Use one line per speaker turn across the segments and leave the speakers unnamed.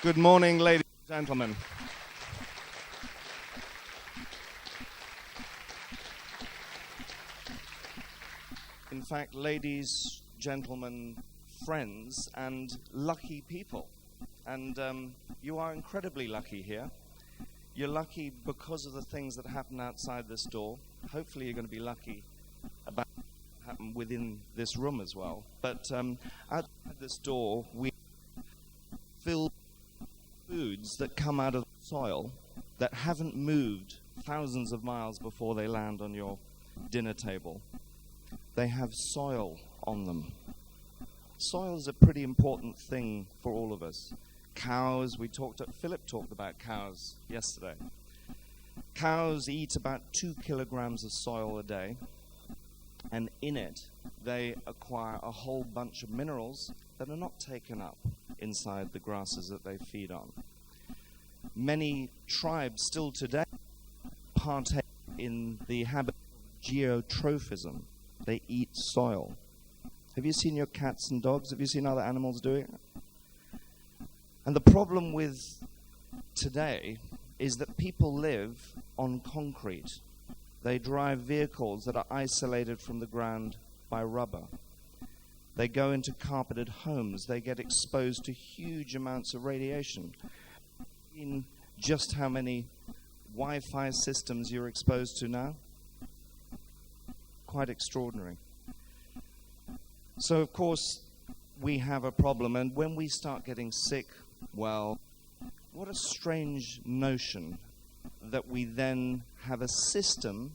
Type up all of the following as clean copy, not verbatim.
Good morning, ladies and gentlemen. In fact, ladies, gentlemen, friends, and lucky people. And you are incredibly lucky here. You're lucky because of the things that happen outside this door. Hopefully you're going to be lucky about what happen within this room as well. But outside this door, we fill foods that come out of the soil that haven't moved thousands of miles before they land on your dinner table. They have soil on them. Soil is a pretty important thing for all of us. Cows, Philip talked about cows yesterday. Cows eat about 2 kilograms of soil a day, and in it they acquire a whole bunch of minerals that are not taken up inside the grasses that they feed on. Many tribes still today partake in the habit of geotrophism. They eat soil. Have you seen your cats and dogs? Have you seen other animals doing it? And the problem with today is that people live on concrete. They drive vehicles that are isolated from the ground by rubber. They go into carpeted homes. They get exposed to huge amounts of radiation. In just how many Wi-Fi systems you're exposed to now? Quite extraordinary. So, of course, we have a problem. And when we start getting sick, well, what a strange notion that we then have a system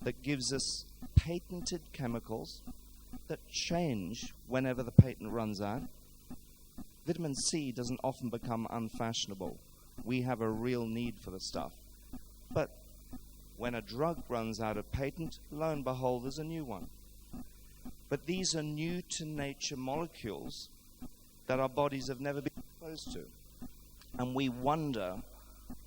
that gives us patented chemicals that change whenever the patent runs out. Vitamin C doesn't often become unfashionable. We have a real need for the stuff. But when a drug runs out of patent, lo and behold, there's a new one. But these are new to nature molecules that our bodies have never been exposed to. And we wonder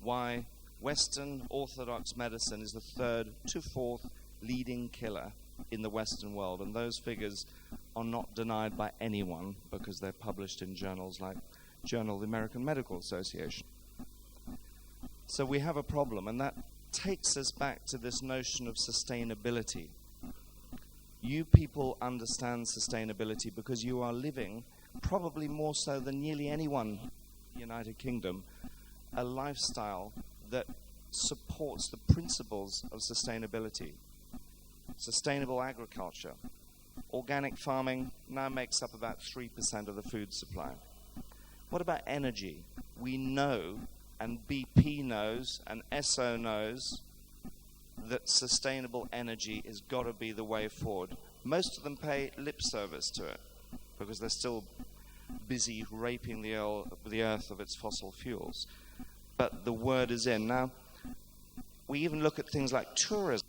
why Western orthodox medicine is the 3rd to 4th leading killer in the Western world. And those figures are not denied by anyone because they're published in journals like Journal of the American Medical Association. So we have a problem, and that takes us back to this notion of sustainability. You people understand sustainability because you are living, probably more so than nearly anyone in the United Kingdom, a lifestyle that supports the principles of sustainability. Sustainable agriculture. Organic farming now makes up about 3% of the food supply. What about energy? We know, and BP knows, and SO knows, that sustainable energy has got to be the way forward. Most of them pay lip service to it because they're still busy raping the earth of its fossil fuels. But the word is in. Now, we even look at things like tourism.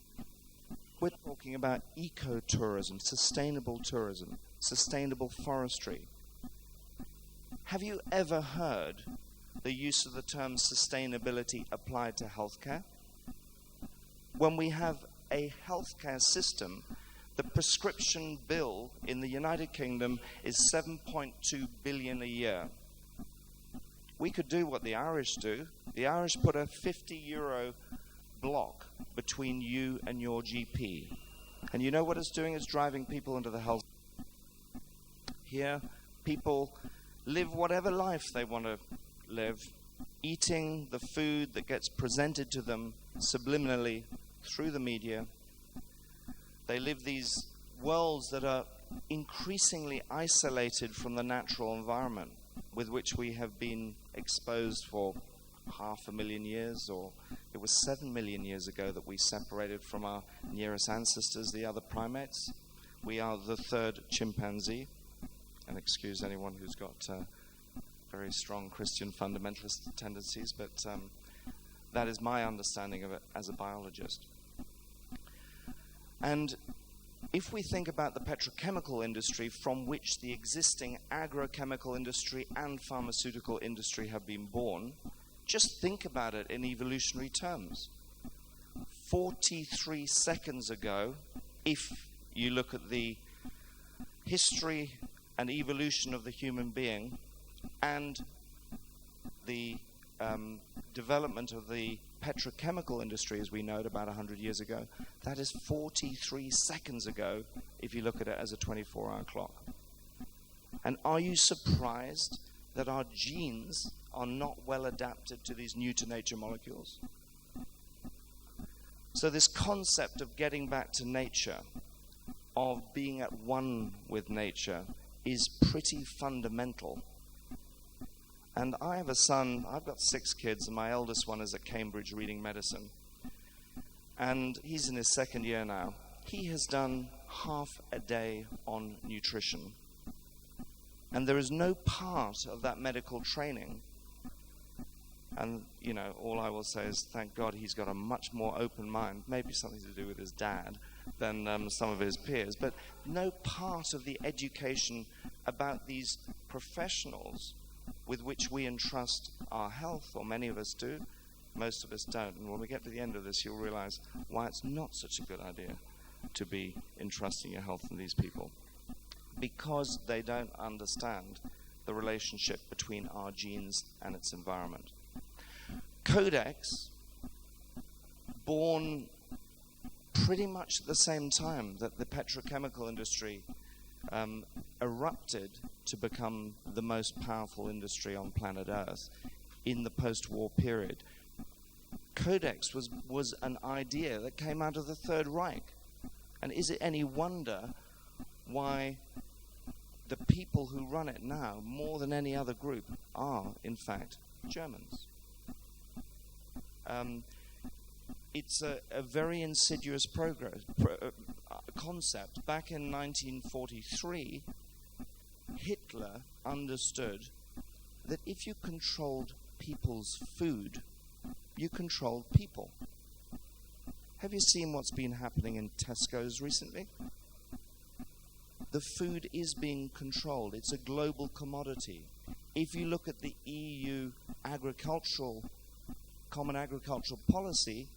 We're talking about ecotourism, sustainable tourism, sustainable forestry. Have you ever heard the use of the term sustainability applied to healthcare? When we have a healthcare system, the prescription bill in the United Kingdom is 7.2 billion a year. We could do what the Irish do. The Irish put a €50 block between you and your GP. And you know what it's doing? It's driving people into the health. Here, people live whatever life they want to live, eating the food that gets presented to them subliminally through the media. They live these worlds that are increasingly isolated from the natural environment with which we have been exposed for 500,000 years, or it was 7 million years ago that we separated from our nearest ancestors, the other primates. We are the 3rd chimpanzee, and excuse anyone who's got very strong Christian fundamentalist tendencies, but that is my understanding of it as a biologist. And if we think about the petrochemical industry from which the existing agrochemical industry and pharmaceutical industry have been born, just think about it in evolutionary terms. 43 seconds ago, if you look at the history and evolution of the human being and the development of the petrochemical industry as we know it about 100 years ago, that is 43 seconds ago if you look at it as a 24-hour clock. And are you surprised that our genes are not well adapted to these new-to-nature molecules? So this concept of getting back to nature, of being at one with nature, is pretty fundamental. And I have a son, I've got 6 kids, and my eldest one is at Cambridge reading medicine. And he's in his 2nd year now. He has done half a day on nutrition. And there is no part of that medical training, and, you know, all I will say is thank God he's got a much more open mind, maybe something to do with his dad, than some of his peers, but no part of the education about these professionals with which we entrust our health, or many of us do, most of us don't. And when we get to the end of this, you'll realize why it's not such a good idea to be entrusting your health in these people. Because they don't understand the relationship between our genes and its environment. Codex, born pretty much at the same time that the petrochemical industry erupted to become the most powerful industry on planet Earth in the post-war period. Codex was an idea that came out of the Third Reich. And is it any wonder why the people who run it now, more than any other group, are, in fact, Germans? It's a very insidious concept. Back in 1943, Hitler understood that if you controlled people's food, you controlled people. Have you seen what's been happening in Tesco's recently? The food is being controlled. It's a global commodity. If you look at the EU common agricultural policy,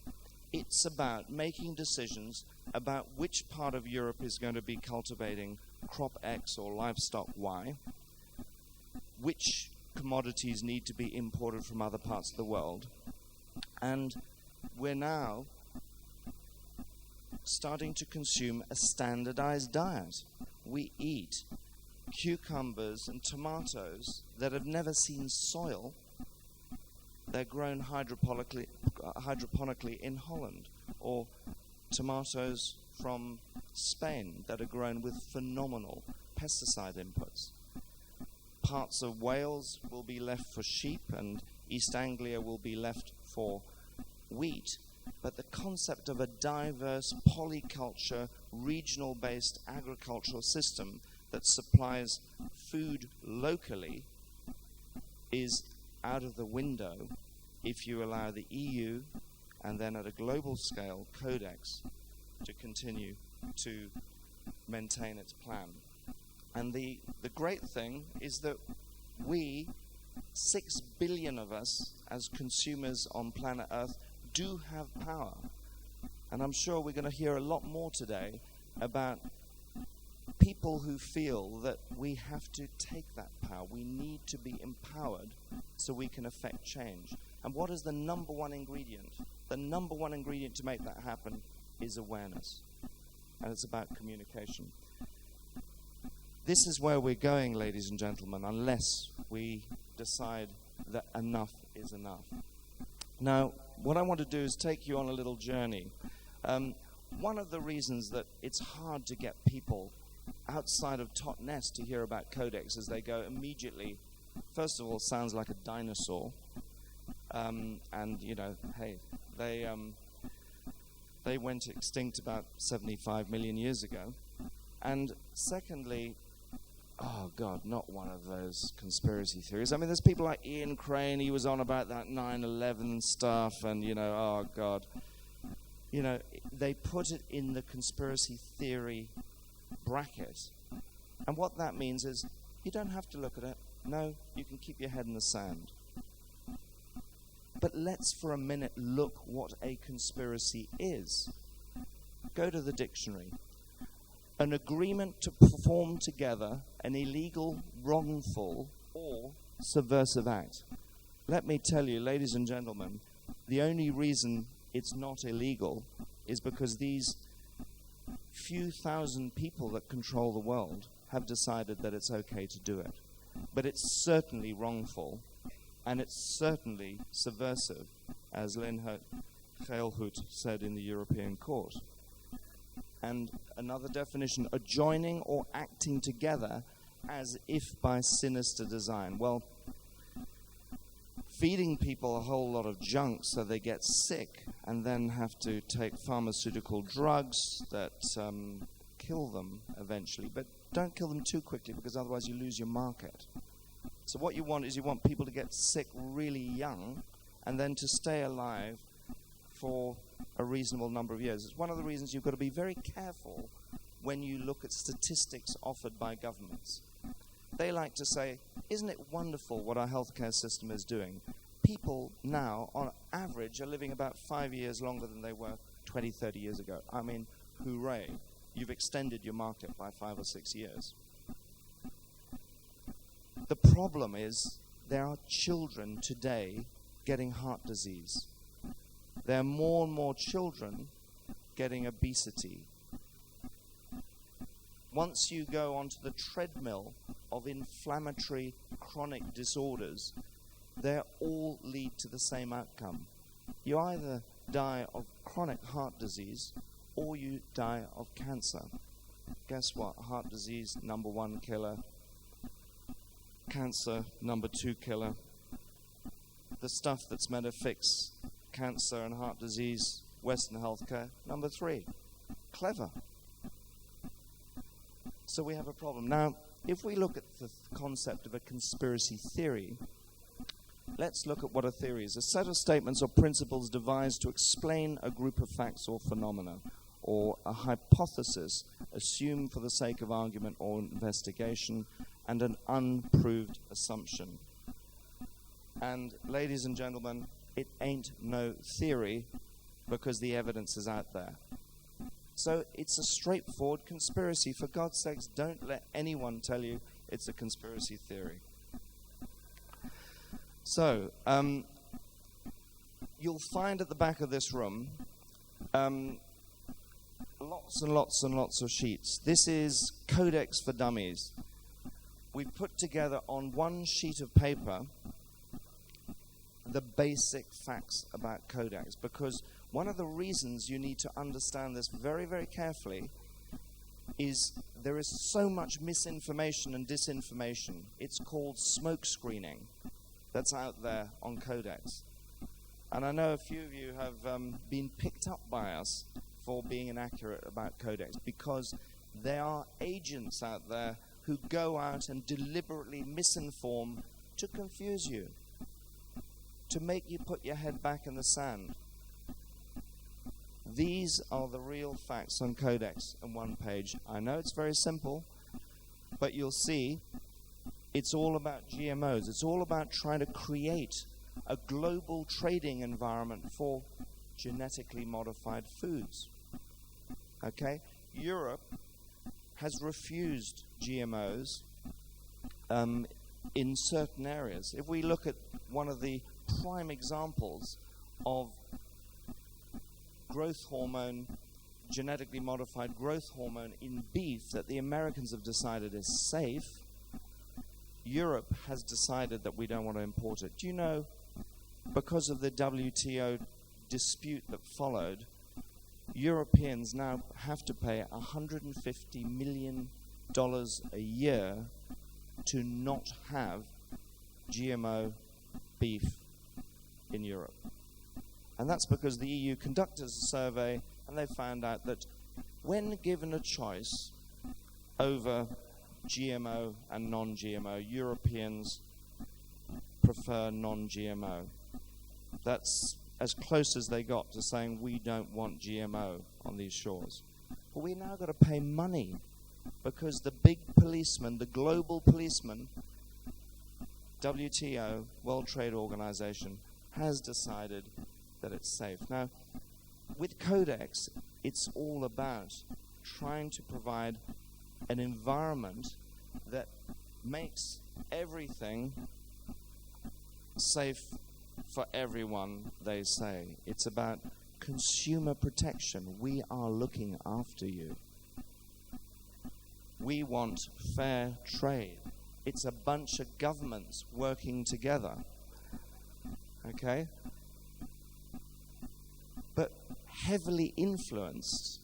it's about making decisions about which part of Europe is going to be cultivating crop X or livestock Y, which commodities need to be imported from other parts of the world. And we're now starting to consume a standardized diet. We eat cucumbers and tomatoes that have never seen soil. They're grown hydroponically in Holland, or tomatoes from Spain that are grown with phenomenal pesticide inputs. Parts of Wales will be left for sheep, and East Anglia will be left for wheat. But the concept of a diverse, polyculture, regional-based agricultural system that supplies food locally is out of the window if you allow the EU, and then at a global scale, Codex, to continue to maintain its plan. And the great thing is that we, 6 billion of us as consumers on planet Earth, do have power. And I'm sure we're going to hear a lot more today about people who feel that we have to take that power. We need to be empowered so we can affect change. And what is the number one ingredient? The number one ingredient to make that happen is awareness. And it's about communication. This is where we're going, ladies and gentlemen, unless we decide that enough is enough. Now, what I want to do is take you on a little journey. One of the reasons that it's hard to get people outside of Totnes to hear about Codex is they go immediately, first of all, sounds like a dinosaur. And, you know, hey, they went extinct about 75 million years ago. And secondly, oh, God, not one of those conspiracy theories. I mean, there's people like Ian Crane, he was on about that 9/11 stuff, and, you know, oh, God. You know, they put it in the conspiracy theory bracket. And what that means is you don't have to look at it. No, you can keep your head in the sand. But let's for a minute look what a conspiracy is. Go to the dictionary. An agreement to perform together an illegal, wrongful, or subversive act. let me tell you, ladies and gentlemen, the only reason it's not illegal is because these few thousand people that control the world have decided that it's okay to do it. But it's certainly wrongful, and it's certainly subversive, as Lynn Geelhout said in the European Court. And another definition, adjoining or acting together as if by sinister design. Well, feeding people a whole lot of junk so they get sick and then have to take pharmaceutical drugs that kill them eventually, but don't kill them too quickly because otherwise you lose your market. So what you want is you want people to get sick really young and then to stay alive for a reasonable number of years. It's one of the reasons you've got to be very careful when you look at statistics offered by governments. They like to say, isn't it wonderful what our healthcare system is doing? People now, on average, are living about 5 years longer than they were 20, 30 years ago. I mean, hooray. You've extended your market by 5 or 6 years. The problem is there are children today getting heart disease. There are more and more children getting obesity. Once you go onto the treadmill of inflammatory chronic disorders, they all lead to the same outcome. You either die of chronic heart disease or you die of cancer. Guess what? Heart disease, number 1 killer. Cancer, number 2 killer. The stuff that's meant to fix cancer and heart disease, Western healthcare, number 3. Clever. So we have a problem. Now, if we look at the concept of a conspiracy theory, let's look at what a theory is. A set of statements or principles devised to explain a group of facts or phenomena, or a hypothesis assumed for the sake of argument or investigation, and an unproved assumption. And, ladies and gentlemen, it ain't no theory because the evidence is out there. So it's a straightforward conspiracy. For God's sakes, don't let anyone tell you it's a conspiracy theory. So, you'll find at the back of this room lots and lots and lots of sheets. This is Codex for Dummies. We've put together on one sheet of paper the basic facts about Codex, because one of the reasons you need to understand this very, very carefully is there is so much misinformation and disinformation. It's called smoke screening that's out there on Codex. And I know a few of you have been picked up by us for being inaccurate about Codex, because there are agents out there who go out and deliberately misinform to confuse you, to make you put your head back in the sand. These are the real facts on Codex on one page. I know it's very simple, but you'll see it's all about GMOs. It's all about trying to create a global trading environment for genetically modified foods. Okay? Europe has refused GMOs in certain areas. If we look at one of the prime examples of growth hormone, genetically modified growth hormone in beef that the Americans have decided is safe, Europe has decided that we don't want to import it. Do you know, because of the WTO dispute that followed, Europeans now have to pay $150 million a year to not have GMO beef in Europe. And that's because the EU conducted a survey and they found out that when given a choice over GMO and non-GMO, Europeans prefer non-GMO. That's as close as they got to saying we don't want GMO on these shores. But we now got to pay money because the big policeman, the global policeman, WTO, World Trade Organization, has decided that it's safe. Now, with Codex, it's all about trying to provide an environment that makes everything safe for everyone, they say. It's about consumer protection. We are looking after you. We want fair trade. It's a bunch of governments working together. Okay? But heavily influenced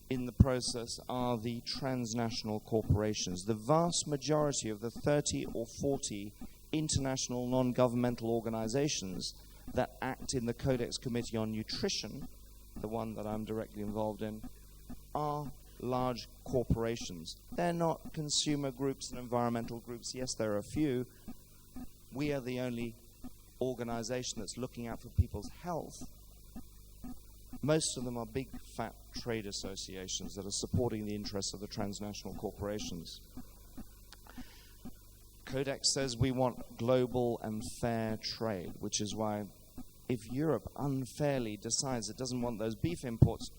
in the process are the transnational corporations. The vast majority of the 30 or 40 international non-governmental organizations that act in the Codex Committee on Nutrition, the one that I'm directly involved in, are large corporations. They're not consumer groups and environmental groups. Yes, there are a few. We are the only organization that's looking out for people's health. Most of them are big, fat trade associations that are supporting the interests of the transnational corporations. Codex says we want global and fair trade, which is why if Europe unfairly decides it doesn't want those beef imports,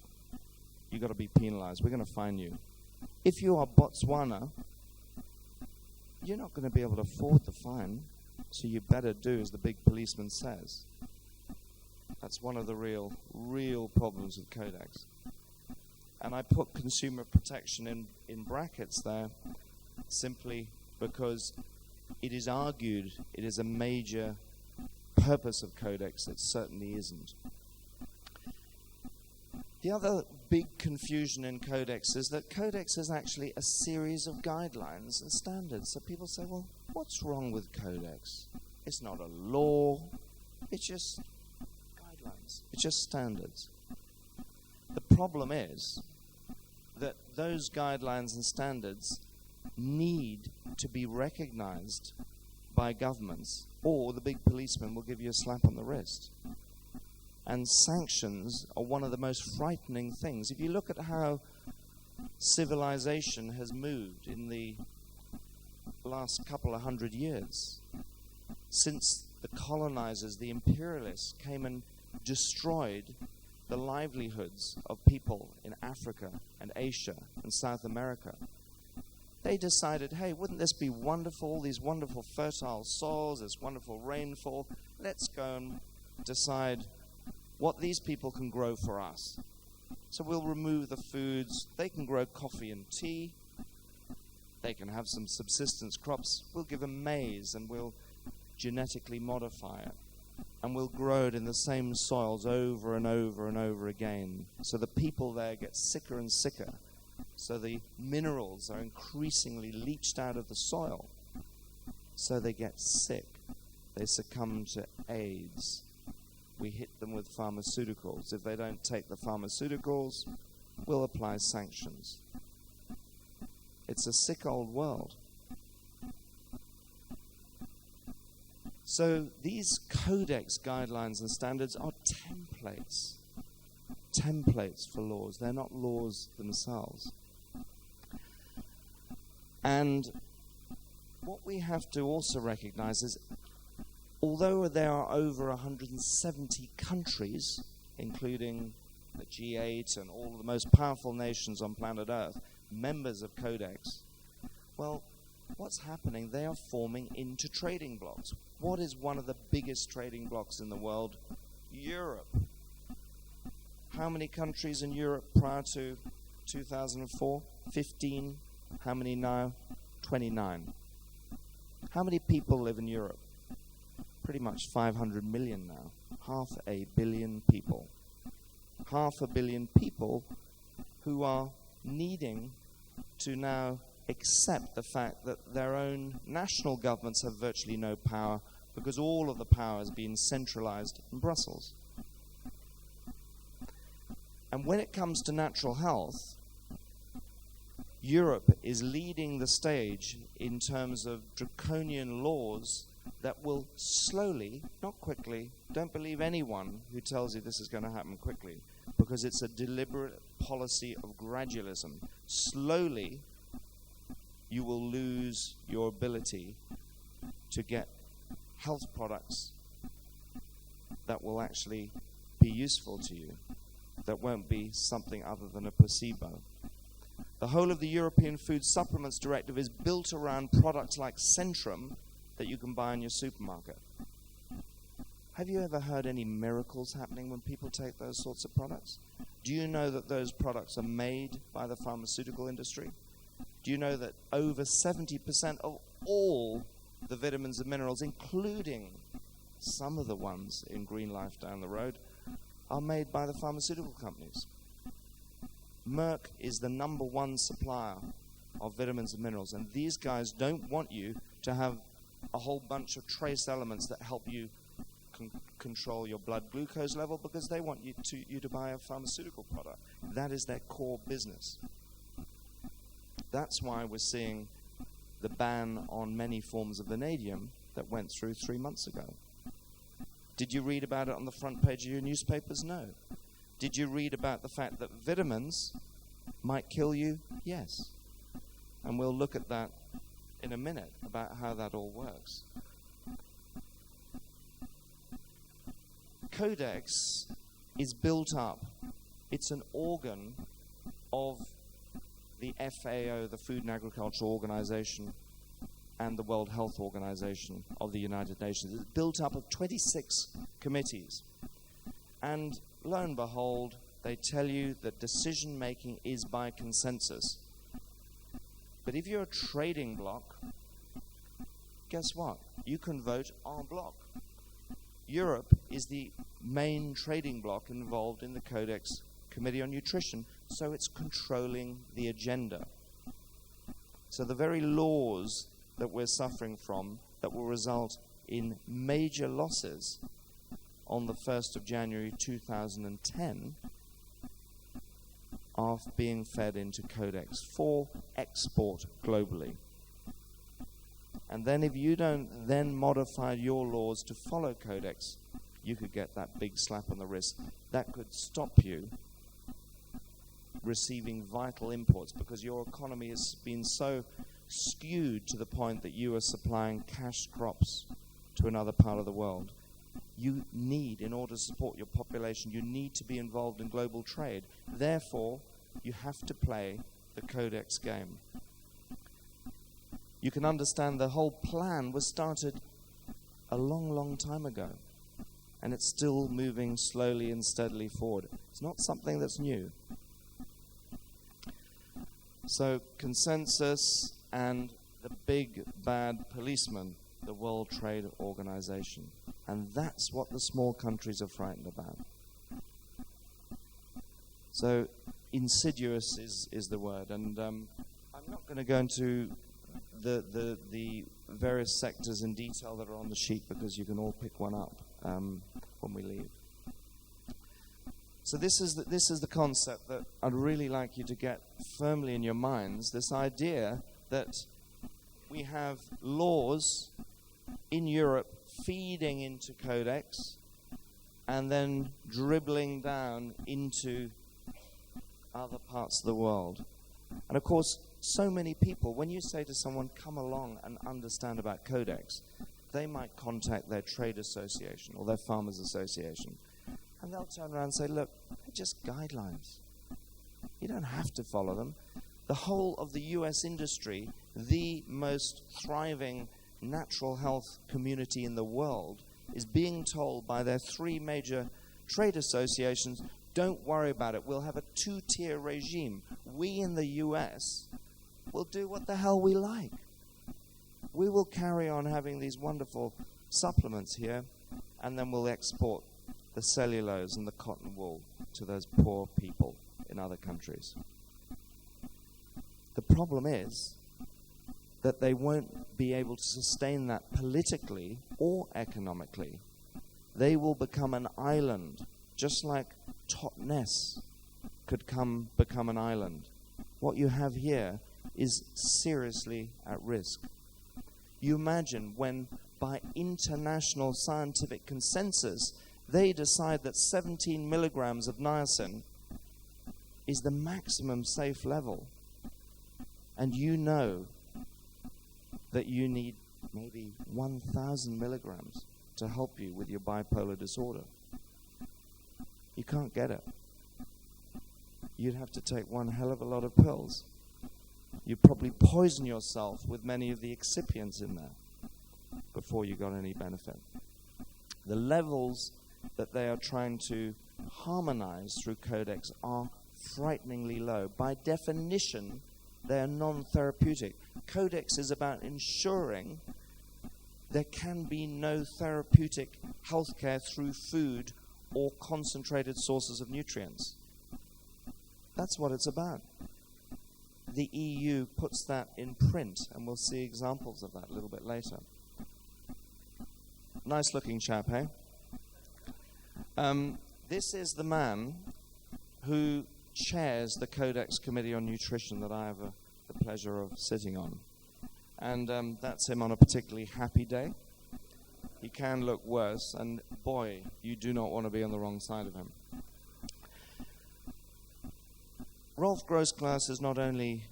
you've got to be penalized. We're going to fine you. If you are Botswana, you're not going to be able to afford the fine, so you better do as the big policeman says. That's one of the real problems with Codex. And I put consumer protection in brackets there simply because it is argued it is a major purpose of Codex. It certainly isn't. The other big confusion in Codex is that Codex is actually a series of guidelines and standards. So people say, well, what's wrong with Codex? It's not a law. It's just guidelines. It's just standards. The problem is that those guidelines and standards need to be recognized by governments, or the big policeman will give you a slap on the wrist. And sanctions are one of the most frightening things. If you look at how civilization has moved in the last couple of 100 years, since the colonizers, the imperialists, came and destroyed the livelihoods of people in Africa and Asia and South America, they decided, hey, wouldn't this be wonderful, these wonderful fertile soils, this wonderful rainfall? Let's go and decide what these people can grow for us. So we'll remove the foods. They can grow coffee and tea. They can have some subsistence crops. We'll give them maize and we'll genetically modify it. And we'll grow it in the same soils over and over and over again. So the people there get sicker and sicker. So the minerals are increasingly leached out of the soil. So they get sick. They succumb to AIDS. We hit them with pharmaceuticals. If they don't take the pharmaceuticals, we'll apply sanctions. It's a sick old world. So these Codex guidelines and standards are templates for laws. They're not laws themselves. And what we have to also recognize is, although there are over 170 countries, including the G8 and all of the most powerful nations on planet Earth, members of Codex, well, what's happening? They are forming into trading blocks. What is one of the biggest trading blocks in the world? Europe. How many countries in Europe prior to 2004? 15. How many now? 29. How many people live in Europe? Pretty much 500 million now. 500 million people. 500 million people who are needing to now accept the fact that their own national governments have virtually no power because all of the power has been centralized in Brussels. And when it comes to natural health, Europe is leading the stage in terms of draconian laws that will slowly, not quickly, don't believe anyone who tells you this is going to happen quickly, because it's a deliberate policy of gradualism. Slowly, you will lose your ability to get health products that will actually be useful to you, that won't be something other than a placebo. The whole of the European Food Supplements Directive is built around products like Centrum that you can buy in your supermarket. Have you ever heard any miracles happening when people take those sorts of products? Do you know that those products are made by the pharmaceutical industry? Do you know that over 70% of all the vitamins and minerals, including some of the ones in Green Life down the road, are made by the pharmaceutical companies? Merck is the #1 supplier of vitamins and minerals, and these guys don't want you to have a whole bunch of trace elements that help you control your blood glucose level, because they want you to buy a pharmaceutical product. That is their core business. That's why we're seeing the ban on many forms of vanadium that went through 3 months ago. Did you read about it on the front page of your newspapers? No. Did you read about the fact that vitamins might kill you? Yes. And we'll look at that in a minute, about how that all works. Codex is built up. It's an organ of the FAO, the Food and Agriculture Organization, and the World Health Organization of the United Nations. It's built up of 26 committees. And lo and behold, they tell you that decision-making is by consensus. But if you're a trading bloc, guess what? You can vote en bloc. Europe is the main trading bloc involved in the Codex Committee on Nutrition, so it's controlling the agenda. So the very laws that we're suffering from, that will result in major losses on the 1st of January 2010, are being fed into Codex for export globally. And then if you don't then modify your laws to follow Codex, you could get that big slap on the wrist. That could stop you receiving vital imports, because your economy has been so skewed to the point that you are supplying cash crops to another part of the world. You need, in order to support your population, you need to be involved in global trade. Therefore, you have to play the Codex game. You can understand the whole plan was started a long, long time ago, and it's still moving slowly and steadily forward. It's not something that's new. So consensus and the big bad policeman, the World Trade Organization. And that's what the small countries are frightened about. So insidious is the word. And I'm not going to go into the various sectors in detail that are on the sheet, because you can all pick one up when we leave. So this is the concept that I'd really like you to get firmly in your minds, this idea that we have laws in Europe feeding into Codex and then dribbling down into other parts of the world. And of course, so many people, when you say to someone, come along and understand about Codex, they might contact their trade association or their farmers association. And they'll turn around and say, look, they're just guidelines. You don't have to follow them. The whole of the US industry, the most thriving natural health community in the world, is being told by their 3 major trade associations, don't worry about it. We'll have a 2-tier regime. We in the US will do what the hell we like. We will carry on having these wonderful supplements here, and then we'll export the cellulose and the cotton wool to those poor people in other countries. The problem is that they won't be able to sustain that politically or economically. They will become an island, just like Totnes could become an island. What you have here is seriously at risk. You imagine when, by international scientific consensus, they decide that 17 milligrams of niacin is the maximum safe level. And you know that you need maybe 1,000 milligrams to help you with your bipolar disorder. You can't get it. You'd have to take one hell of a lot of pills. You'd probably poison yourself with many of the excipients in there before you got any benefit. The levels that they are trying to harmonize through Codex are frighteningly low. By definition, they are non-therapeutic. Codex is about ensuring there can be no therapeutic healthcare through food or concentrated sources of nutrients. That's what it's about. The EU puts that in print, and we'll see examples of that a little bit later. Nice looking chap, eh? This is the man who chairs the Codex Committee on Nutrition that I have the pleasure of sitting on. And that's him on a particularly happy day. He can look worse, and boy, you do not want to be on the wrong side of him. Rolf Grossklaus is not only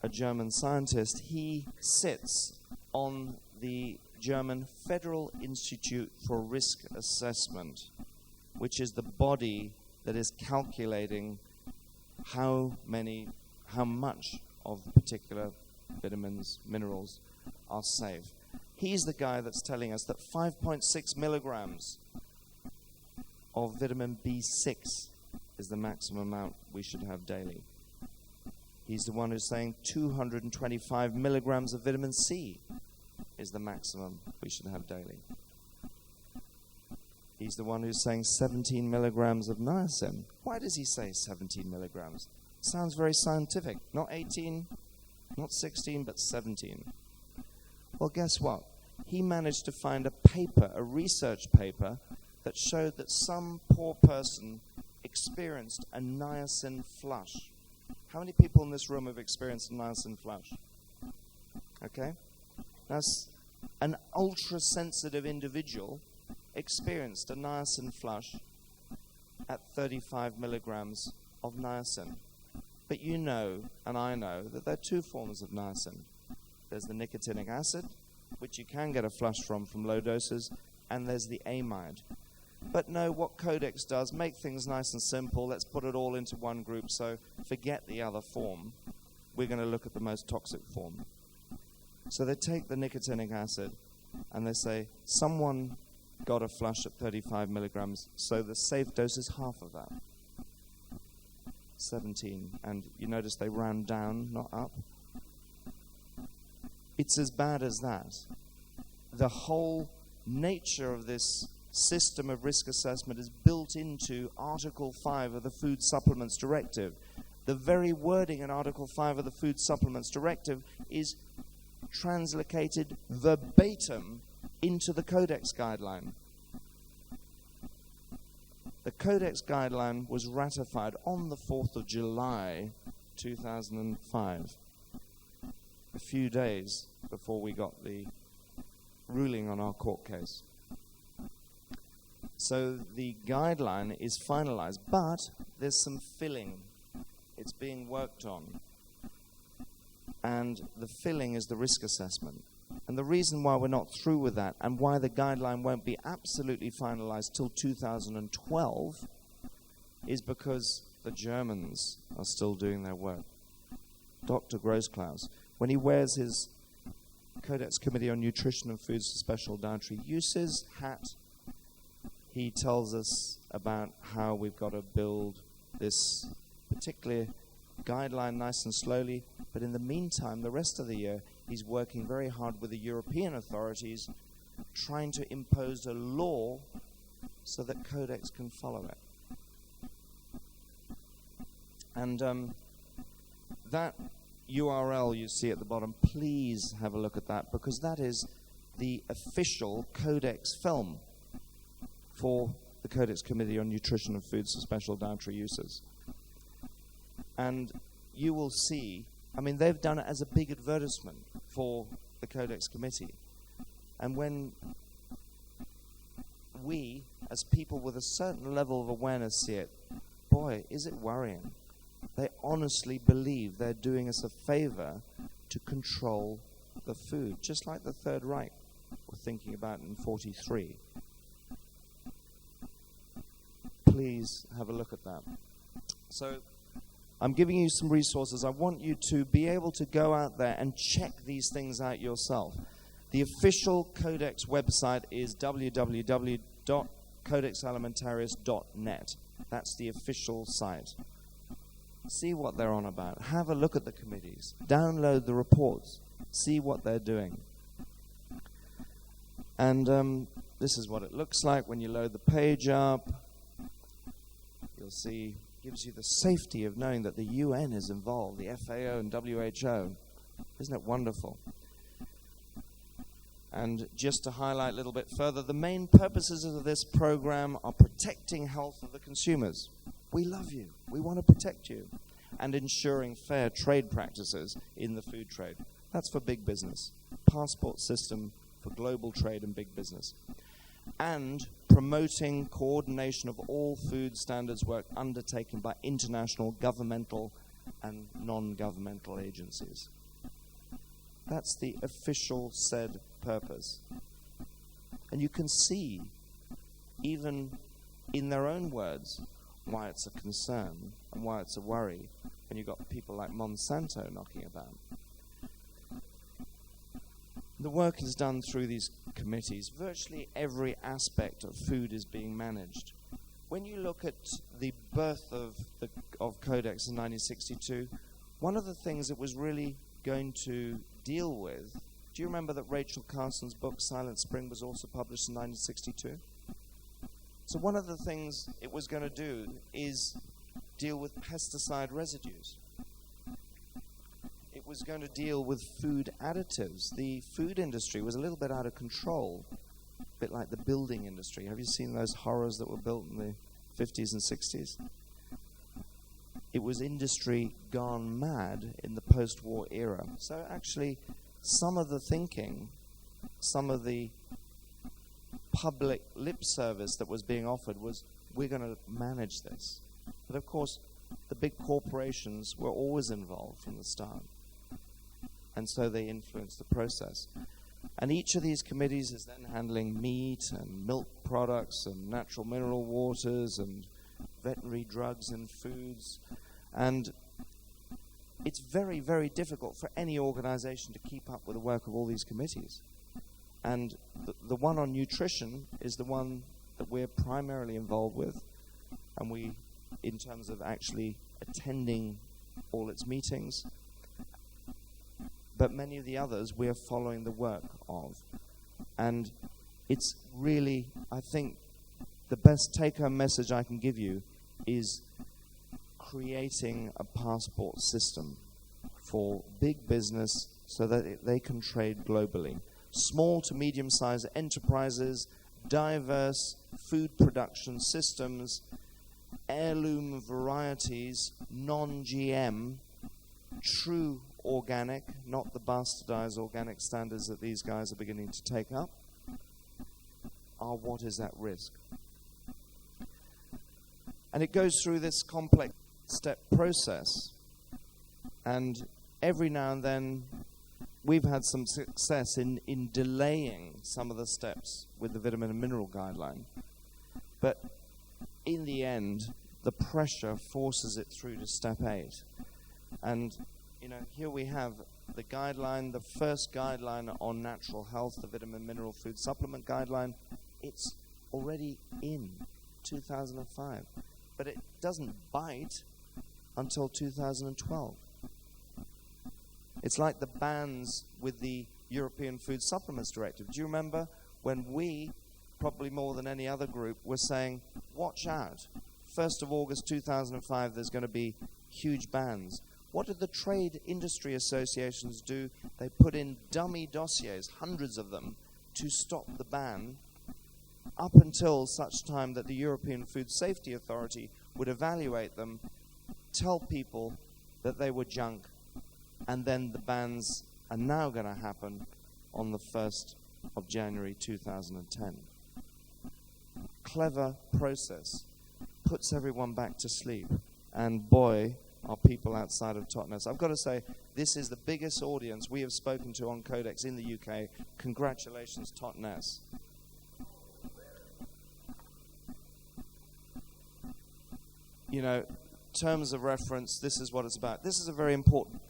a German scientist, he sits on the German Federal Institute for Risk Assessment, which is the body that is calculating how much of particular vitamins, minerals are safe. He's the guy that's telling us that 5.6 milligrams of vitamin B6 is the maximum amount we should have daily. He's the one who's saying 225 milligrams of vitamin C is the maximum we should have daily. He's the one who's saying 17 milligrams of niacin. Why does he say 17 milligrams? Sounds very scientific. Not 18, not 16, but 17. Well, guess what? He managed to find a paper, a research paper, that showed that some poor person experienced a niacin flush. How many people in this room have experienced a niacin flush? Okay? That's an ultra-sensitive individual experienced a niacin flush at 35 milligrams of niacin. But you know, and I know, that there are two forms of niacin. There's the nicotinic acid, which you can get a flush from low doses, and there's the amide. But no, what Codex does, make things nice and simple. Let's put it all into one group, so forget the other form. We're going to look at the most toxic form. So they take the nicotinic acid, and they say, someone got a flush at 35 milligrams, so the safe dose is half of that. 17. And you notice they round down, not up. It's as bad as that. The whole nature of this system of risk assessment is built into Article 5 of the Food Supplements Directive. The very wording in Article 5 of the Food Supplements Directive is translocated verbatim into the Codex guideline. The Codex guideline was ratified on the 4th of July 2005, a few days before we got the ruling on our court case. So the guideline is finalized, but there's some filling. It's being worked on. And the filling is the risk assessment. And the reason why we're not through with that, and why the guideline won't be absolutely finalized till 2012, is because the Germans are still doing their work. Dr. Grossklaus, when he wears his Codex Committee on Nutrition and Foods for Special Dietary Uses hat, he tells us about how we've got to build this particular guideline nice and slowly, but in the meantime, the rest of the year, he's working very hard with the European authorities, trying to impose a law so that Codex can follow it. And that URL you see at the bottom, please have a look at that, because that is the official Codex film for the Codex Committee on Nutrition and Foods for Special Dietary Uses. And you will see, I mean, they've done it as a big advertisement for the Codex Committee. And when we, as people with a certain level of awareness, see it, boy, is it worrying. They honestly believe they're doing us a favor to control the food, just like the Third Reich were thinking about in 1943. Please have a look at that. So I'm giving you some resources. I want you to be able to go out there and check these things out yourself. The official Codex website is www.codex.org. codexalimentarius.net. That's the official site. See what they're on about. Have a look at the committees. Download the reports. See what they're doing. And this is what it looks like when you load the page up. You'll see, gives you the safety of knowing that the UN is involved, the FAO and WHO. Isn't it wonderful? And just to highlight a little bit further, the main purposes of this program are protecting health of the consumers. We love you. We want to protect you. And ensuring fair trade practices in the food trade. That's for big business. Passport system for global trade and big business. And promoting coordination of all food standards work undertaken by international governmental and non-governmental agencies. That's the official said purpose. And you can see, even in their own words, why it's a concern and why it's a worry when you've got people like Monsanto knocking about. The work is done through these committees. Virtually every aspect of food is being managed. When you look at the birth of Codex in 1962, one of the things it was really going to deal with, do you remember that Rachel Carson's book Silent Spring was also published in 1962? So one of the things it was going to do is deal with pesticide residues. It was going to deal with food additives. The food industry was a little bit out of control, a bit like the building industry. Have you seen those horrors that were built in the 50s and 60s? It was industry gone mad in the post-war era. So actually, some of the thinking, some of the public lip service that was being offered was, we're going to manage this. But of course, the big corporations were always involved from the start. And so they influenced the process. And each of these committees is then handling meat and milk products and natural mineral waters and veterinary drugs and foods. And it's very, very difficult for any organization to keep up with the work of all these committees. And the one on nutrition is the one that we're primarily involved with. And we, in terms of actually attending all its meetings. But many of the others we are following the work of. And it's really, I think, the best take-home message I can give you is creating a passport system for big business so that they can trade globally. Small to medium-sized enterprises, diverse food production systems, heirloom varieties, non-GM, true organic, not the bastardized organic standards that these guys are beginning to take up, are what is at risk. And it goes through this complex step process. And every now and then, we've had some success in delaying some of the steps with the vitamin and mineral guideline. But in the end, the pressure forces it through to step 8. And you know, here we have the guideline, the first guideline on natural health, the vitamin mineral food supplement guideline. It's already in 2005, but it doesn't bite until 2012. It's like the bans with the European Food Supplements Directive. Do you remember when we, probably more than any other group, were saying, watch out, 1st of August 2005, there's going to be huge bans. What did the trade industry associations do? They put in dummy dossiers, hundreds of them, to stop the ban up until such time that the European Food Safety Authority would evaluate them, tell people that they were junk, and then the bans are now going to happen on the 1st of January 2010. Clever process. Puts everyone back to sleep. And boy, are people outside of Totnes. I've got to say, this is the biggest audience we have spoken to on Codex in the UK. Congratulations, Totnes. You know, terms of reference, this is what it's about. This is a very important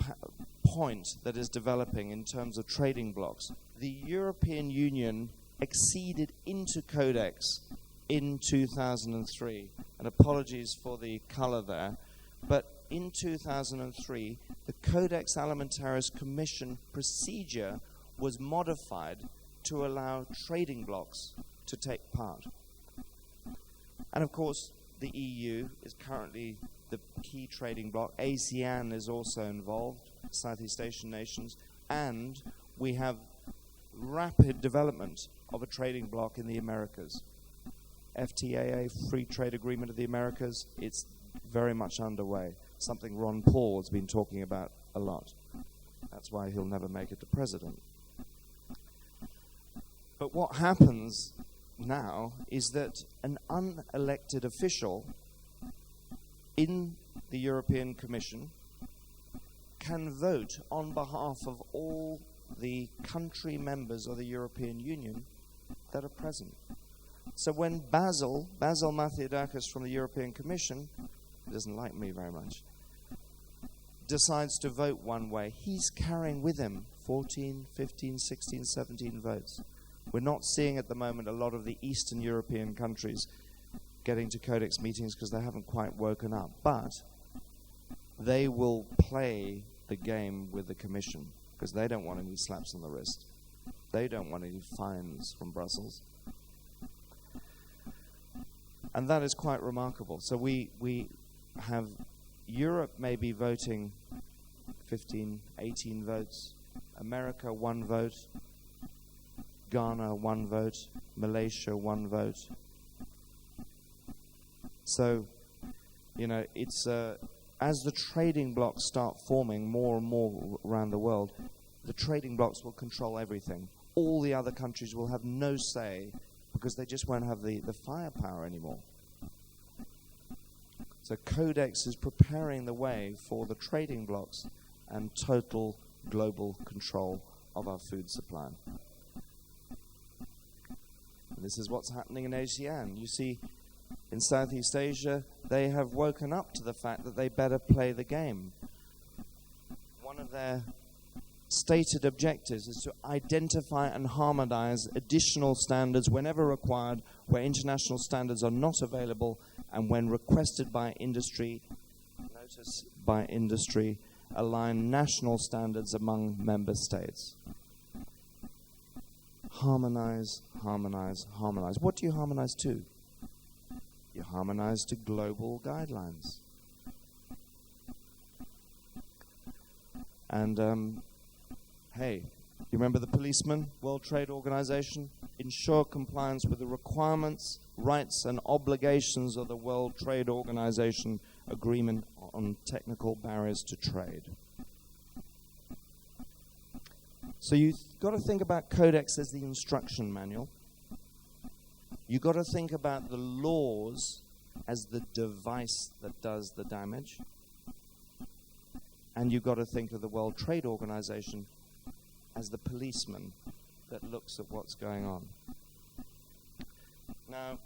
point that is developing in terms of trading blocks. The European Union acceded into Codex in 2003. And apologies for the color there. But in 2003, the Codex Alimentarius Commission procedure was modified to allow trading blocs to take part. And of course, the EU is currently the key trading bloc. ASEAN is also involved, Southeast Asian nations, and we have rapid development of a trading bloc in the Americas. FTAA, Free Trade Agreement of the Americas, it's very much underway, something Ron Paul has been talking about a lot. That's why he'll never make it to president. But what happens now is that an unelected official in the European Commission can vote on behalf of all the country members of the European Union that are present. So when Basil Mathiadakis from the European Commission, he doesn't like me very much, decides to vote one way, he's carrying with him 14, 15, 16, 17 votes. We're not seeing at the moment a lot of the Eastern European countries getting to Codex meetings because they haven't quite woken up. But they will play the game with the Commission because they don't want any slaps on the wrist. They don't want any fines from Brussels. And that is quite remarkable. So we have Europe maybe voting 15, 18 votes, America 1 vote, Ghana 1 vote, Malaysia 1 vote. So, it's as the trading blocs start forming more and more around the world, the trading blocs will control everything. All the other countries will have no say because they just won't have the firepower anymore. So Codex is preparing the way for the trading blocs and total global control of our food supply. And this is what's happening in ASEAN. You see, in Southeast Asia, they have woken up to the fact that they better play the game. One of their stated objectives is to identify and harmonize additional standards whenever required, where international standards are not available, and when requested by industry, align national standards among member states. Harmonize, harmonize, harmonize. What do you harmonize to? You harmonize to global guidelines. And, hey, you remember the policeman, World Trade Organization? Ensure compliance with the requirements, rights, and obligations of the World Trade Organization Agreement on Technical Barriers to Trade. So you've got to think about Codex as the instruction manual. You've got to think about the laws as the device that does the damage. And you've got to think of the World Trade Organization as the policeman that looks at what's going on. Now,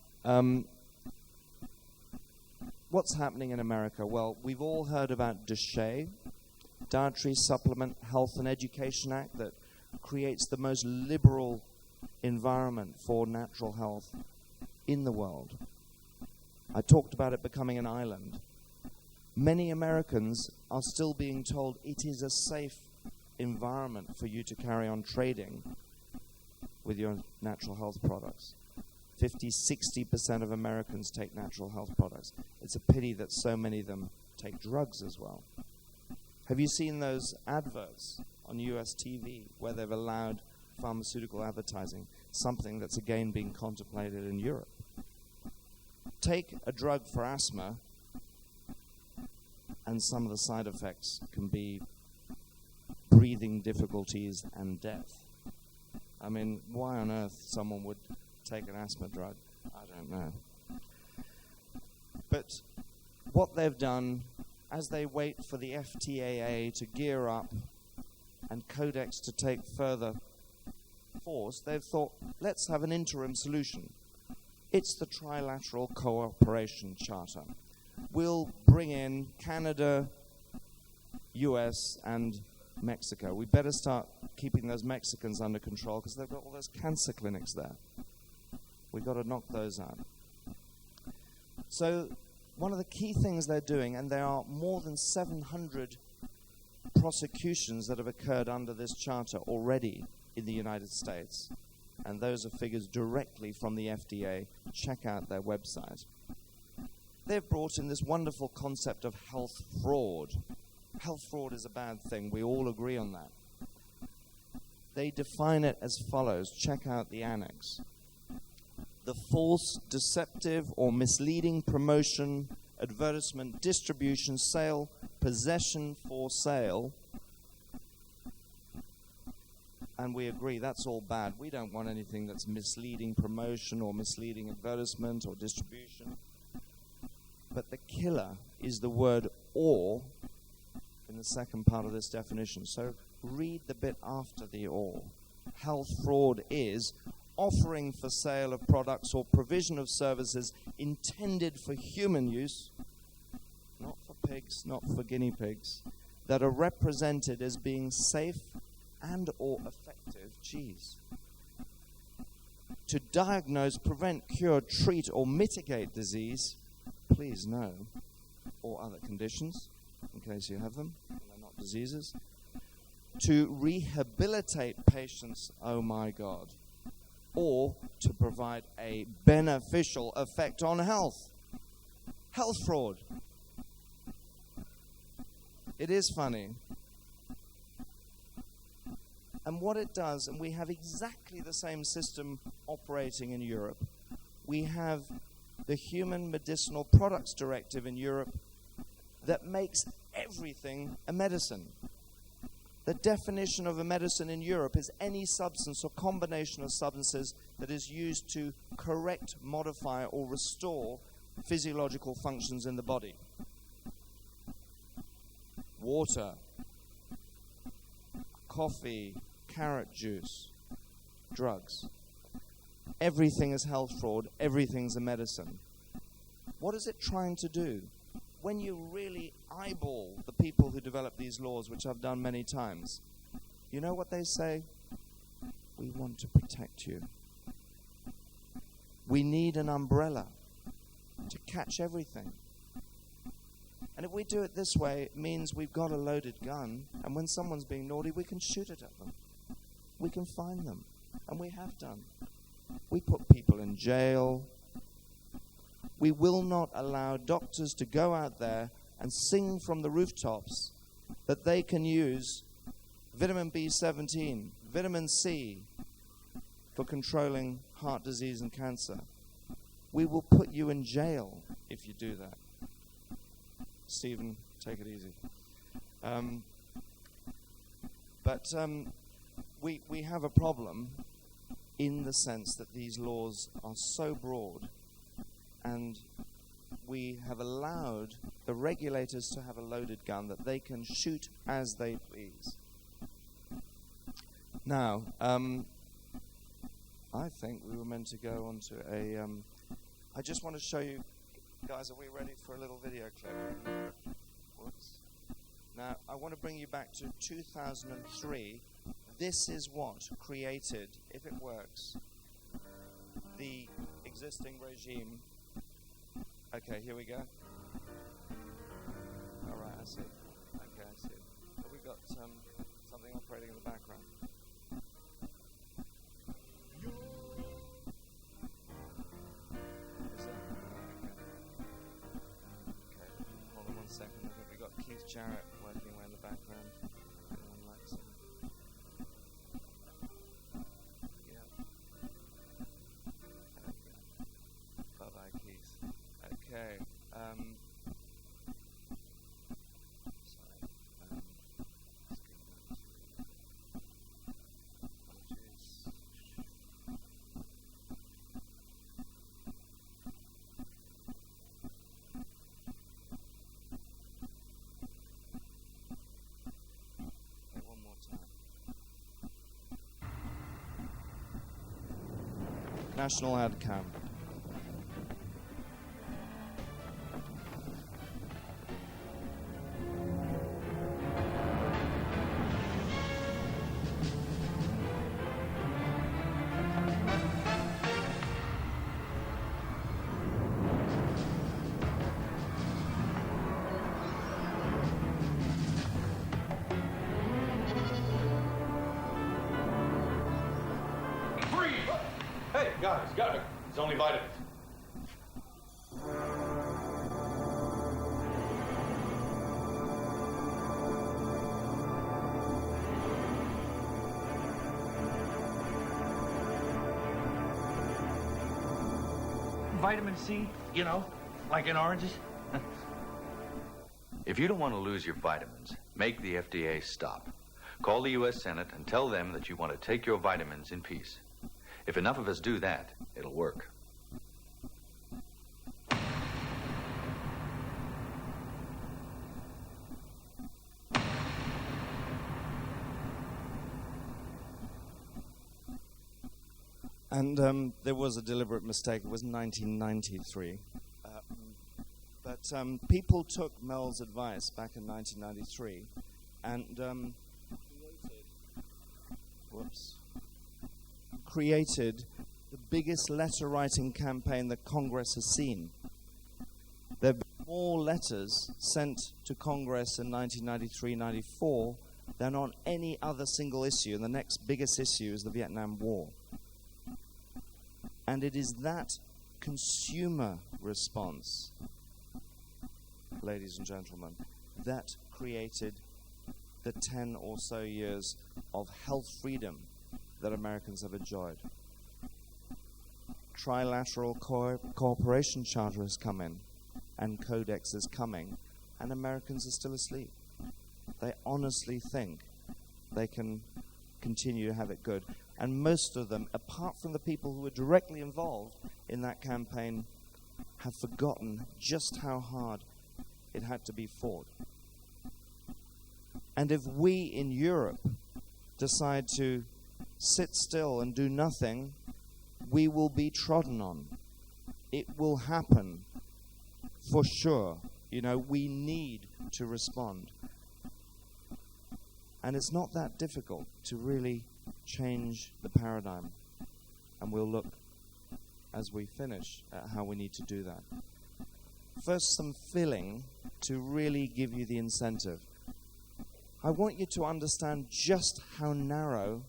what's happening in America? Well, we've all heard about DSHEA, Dietary Supplement Health and Education Act, that creates the most liberal environment for natural health in the world. I talked about it becoming an island. Many Americans are still being told it is a safe environment for you to carry on trading with your natural health products. 50-60% of Americans take natural health products. It's a pity that so many of them take drugs as well. Have you seen those adverts on US TV where they've allowed pharmaceutical advertising, something that's again being contemplated in Europe? Take a drug for asthma, and some of the side effects can be breathing difficulties and death. I mean, why on earth someone would take an asthma drug? I don't know. But what they've done, as they wait for the FTAA to gear up and Codex to take further force, they've thought, let's have an interim solution. It's the Trilateral Cooperation Charter. We'll bring in Canada, US, and Mexico. We better start keeping those Mexicans under control because they've got all those cancer clinics there. We've got to knock those out. So one of the key things they're doing, and there are more than 700 prosecutions that have occurred under this charter already in the United States, and those are figures directly from the FDA. Check out their website. They've brought in this wonderful concept of health fraud. Health fraud is a bad thing. We all agree on that. They define it as follows. Check out the annex. The false, deceptive, or misleading promotion, advertisement, distribution, sale, possession for sale. And we agree that's all bad. We don't want anything that's misleading promotion or misleading advertisement or distribution. But the killer is the word or in the second part of this definition. So read the bit after the or. Health fraud is offering for sale of products or provision of services intended for human use, not for pigs, not for guinea pigs, that are represented as being safe and or effective, to diagnose, prevent, cure, treat, or mitigate disease, please no, or other conditions, in case you have them, and they're not diseases, to rehabilitate patients, oh my God, or to provide a beneficial effect on health. Health fraud. It is funny. And what it does, and we have exactly the same system operating in Europe. We have the Human Medicinal Products Directive in Europe that makes everything a medicine. The definition of a medicine in Europe is any substance or combination of substances that is used to correct, modify, or restore physiological functions in the body. Water, coffee, carrot juice, drugs. Everything is health fraud, everything's a medicine. What is it trying to do? When you really eyeball the people who develop these laws, which I've done many times, you know what they say? We want to protect you. We need an umbrella to catch everything. And if we do it this way, it means we've got a loaded gun, and when someone's being naughty, we can shoot it at them. We can find them, and we have done. We put people in jail. We will not allow doctors to go out there and sing from the rooftops that they can use vitamin B17, vitamin C for controlling heart disease and cancer. We will put you in jail if you do that. Stephen, take it easy. We have a problem in the sense that these laws are so broad, and we have allowed the regulators to have a loaded gun that they can shoot as they please. Now, I think we were meant to go on to a... I just want to show you... Guys, are we ready for a little video clip? Whoops. Now, I want to bring you back to 2003. This is what created, if it works, the existing regime. Okay, here we go. All right, I see. Okay, I see. But we've got something operating in the background. Is it? Okay, hold on one second. I think we've got Keith Jarrett working away in the background. Anyone likes him? Bye-bye, Keith. Okay. One more time. National ad cam.
Guys, it's only vitamins.
Vitamin C, you know, like in oranges.
If you don't want to lose your vitamins, make the FDA stop. Call the U.S. Senate and tell them that you want to take your vitamins in peace. If enough of us do that, it'll work.
And there was a deliberate mistake. It was 1993. But people took Mel's advice back in 1993 and created the biggest letter-writing campaign that Congress has seen. There have been more letters sent to Congress in 1993-94 than on any other single issue. And the next biggest issue is the Vietnam War. And it is that consumer response, ladies and gentlemen, that created the 10 or so years of health freedom that Americans have enjoyed. Trilateral cooperation charter has come in, and Codex is coming, and Americans are still asleep. They honestly think they can continue to have it good. And most of them, apart from the people who were directly involved in that campaign, have forgotten just how hard it had to be fought. And if we in Europe decide to sit still and do nothing, we will be trodden on. It will happen for sure. You know, we need to respond. And it's not that difficult to really change the paradigm. And we'll look as we finish at how we need to do that. First, some filling to really give you the incentive. I want you to understand just how narrow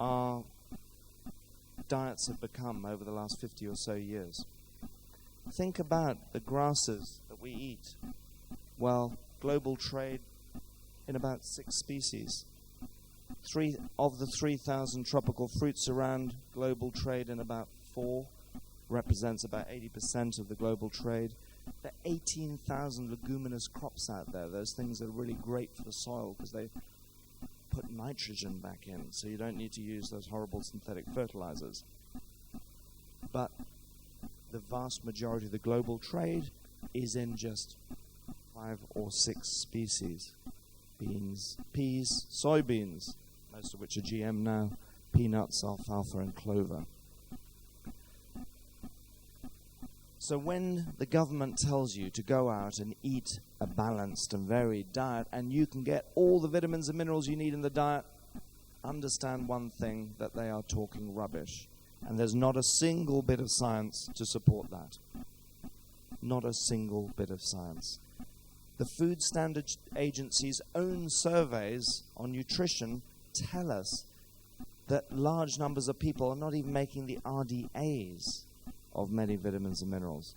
our diets have become over the last 50 or so years. Think about the grasses that we eat. Well, global trade in about 6 species. 3 of the 3,000 tropical fruits around, global trade in about 4, represents about 80% of the global trade. There are 18,000 leguminous crops out there. Those things are really great for the soil because they put nitrogen back in, so you don't need to use those horrible synthetic fertilizers. But the vast majority of the global trade is in just 5 or 6 species. Beans, peas, soybeans, most of which are GM now, peanuts, alfalfa, and clover. So when the government tells you to go out and eat a balanced and varied diet, and you can get all the vitamins and minerals you need in the diet, understand one thing, that they are talking rubbish. And there's not a single bit of science to support that. Not a single bit of science. The Food Standards Agency's own surveys on nutrition tell us that large numbers of people are not even making the RDAs of many vitamins and minerals.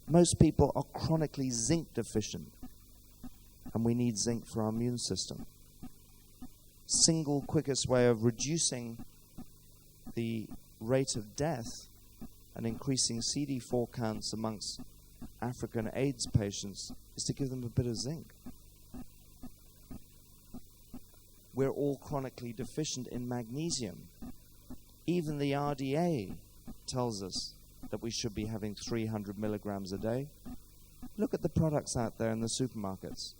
Most people are chronically zinc deficient, and we need zinc for our immune system. Single quickest way of reducing the rate of death and increasing CD4 counts amongst African AIDS patients is to give them a bit of zinc. We're all chronically deficient in magnesium. Even the RDA tells us that we should be having 300 milligrams a day. Look at the products out there in the supermarkets.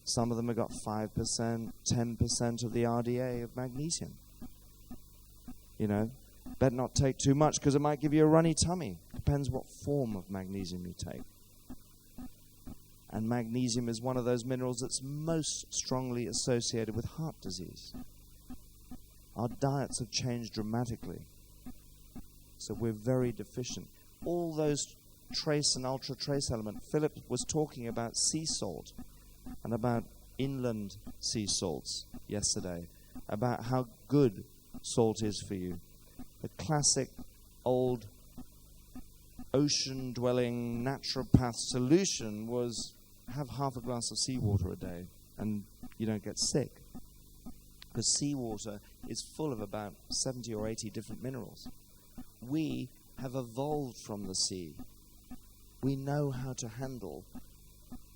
Some of them have got 5%, 10% of the RDA of magnesium. You know, better not take too much because it might give you a runny tummy. Depends what form of magnesium you take. And magnesium is one of those minerals that's most strongly associated with heart disease. Our diets have changed dramatically. So we're very deficient. All those trace and ultra-trace elements. Philip was talking about sea salt and about inland sea salts yesterday, about how good salt is for you. The classic old ocean-dwelling naturopath solution was have half a glass of seawater a day and you don't get sick. Because seawater is full of about 70 or 80 different minerals. We have evolved from the sea. We know how to handle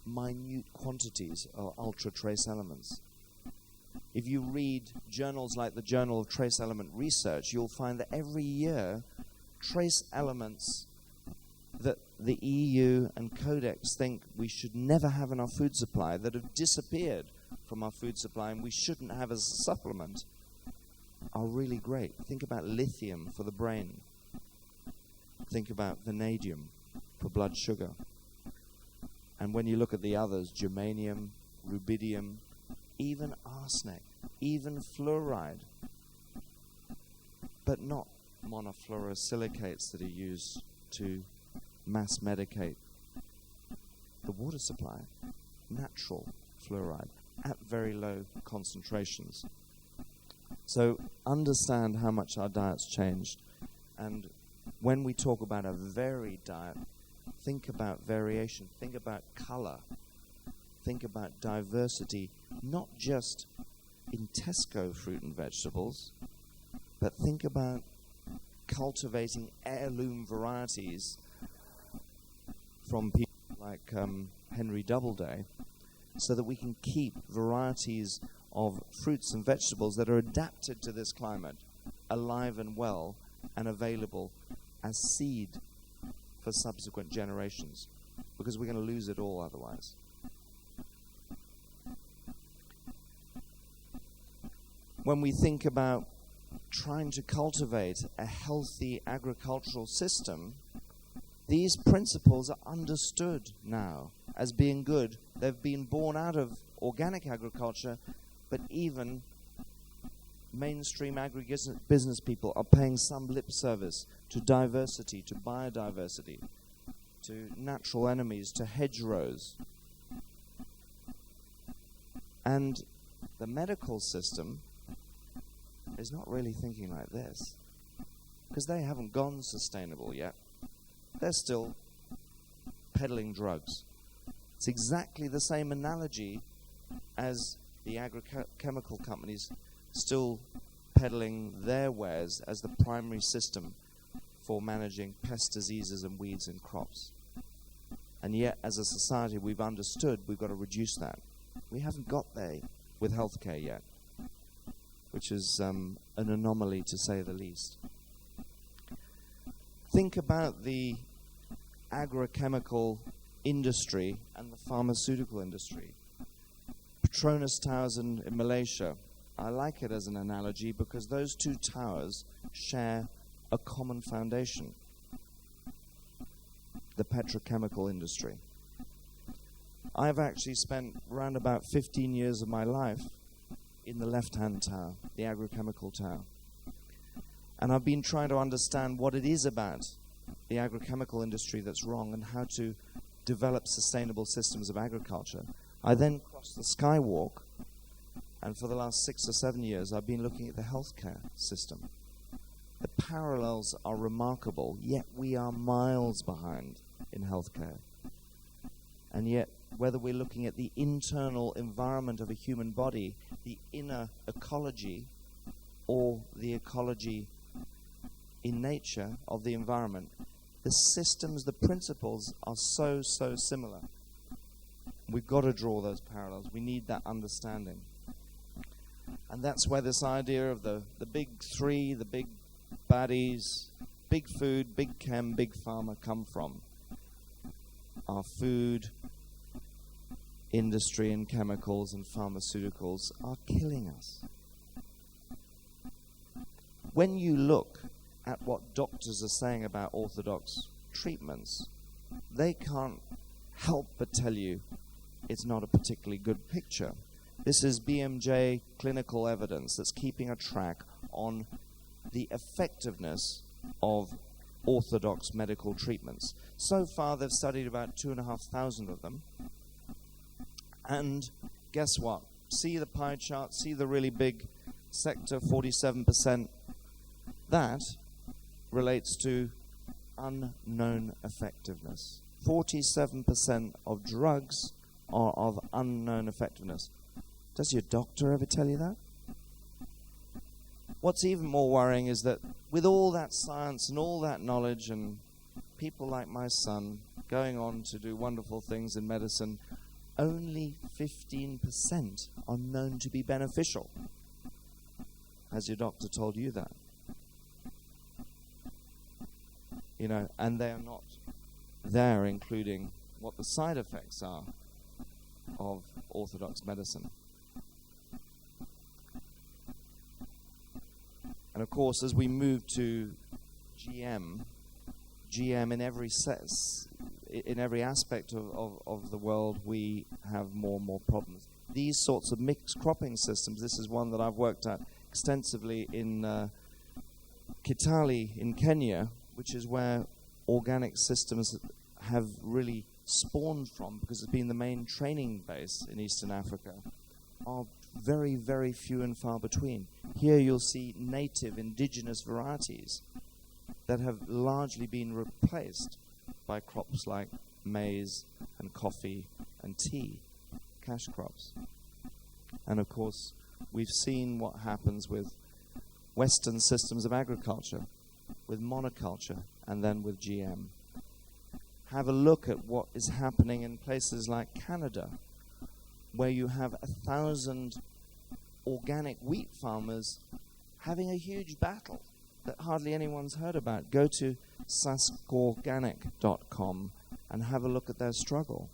minute quantities of ultra-trace elements. If you read journals like the Journal of Trace Element Research, you'll find that every year trace elements that the EU and Codex think we should never have in our food supply, that have disappeared from our food supply and we shouldn't have as a supplement, are really great. Think about lithium for the brain. Think about vanadium for blood sugar. And when you look at the others, germanium, rubidium, even arsenic, even fluoride, but not monofluorosilicates that are used to mass medicate the water supply. Natural fluoride at very low concentrations. So understand how much our diet's changed. And when we talk about a varied diet, think about variation, think about color, think about diversity, not just in Tesco fruit and vegetables, but think about cultivating heirloom varieties from people like Henry Doubleday, so that we can keep varieties of fruits and vegetables that are adapted to this climate alive and well and available as seed for subsequent generations, because we're going to lose it all otherwise. When we think about trying to cultivate a healthy agricultural system, these principles are understood now as being good. They've been born out of organic agriculture, but even mainstream agribusiness people are paying some lip service to diversity, to biodiversity, to natural enemies, to hedgerows. And the medical system is not really thinking like this, because they haven't gone sustainable yet. They're still peddling drugs. It's exactly the same analogy as the agrochemical companies still peddling their wares as the primary system for managing pest diseases and weeds in crops. And yet, as a society, we've understood we've got to reduce that. We haven't got there with healthcare yet, which is an anomaly to say the least. Think about the agrochemical industry and the pharmaceutical industry. Petronas Towers in Malaysia, I like it as an analogy because those two towers share a common foundation: the petrochemical industry. I've actually spent around about 15 years of my life in the left-hand tower, the agrochemical tower. And I've been trying to understand what it is about the agrochemical industry that's wrong and how to develop sustainable systems of agriculture. I then crossed the skywalk, and for the last 6 or 7 years I've been looking at the healthcare system. The parallels are remarkable, yet we are miles behind in healthcare. And yet, whether we're looking at the internal environment of a human body, the inner ecology, or the ecology in nature of the environment, the systems, the principles are so similar. We've got to draw those parallels. We need that understanding. And that's where this idea of the big three, the big baddies, big food, big chem, big pharma come from. Our food industry and chemicals and pharmaceuticals are killing us. When you look at what doctors are saying about orthodox treatments, they can't help but tell you it's not a particularly good picture. This is BMJ clinical evidence that's keeping a track on the effectiveness of orthodox medical treatments. So far, they've studied about 2,500 of them. And guess what? See the pie chart, see the really big sector, 47%. That relates to unknown effectiveness. 47% of drugs are of unknown effectiveness. Does your doctor ever tell you that? What's even more worrying is that with all that science and all that knowledge and people like my son going on to do wonderful things in medicine, only 15% are known to be beneficial. Has your doctor told you that? You know, and they are not there including what the side effects are of orthodox medicine. And of course, as we move to GM in every in every aspect of the world, we have more and more problems. These sorts of mixed cropping systems, this is one that I've worked at extensively in Kitale in Kenya, which is where organic systems have really spawned from, because it's been the main training base in Eastern Africa, are very, very few and far between. Here you'll see native indigenous varieties that have largely been replaced by crops like maize and coffee and tea, cash crops. And of course, we've seen what happens with Western systems of agriculture, with monoculture, and then with GM. Have a look at what is happening in places like Canada, where you have 1,000 organic wheat farmers having a huge battle that hardly anyone's heard about. Go to saskorganic.com and have a look at their struggle.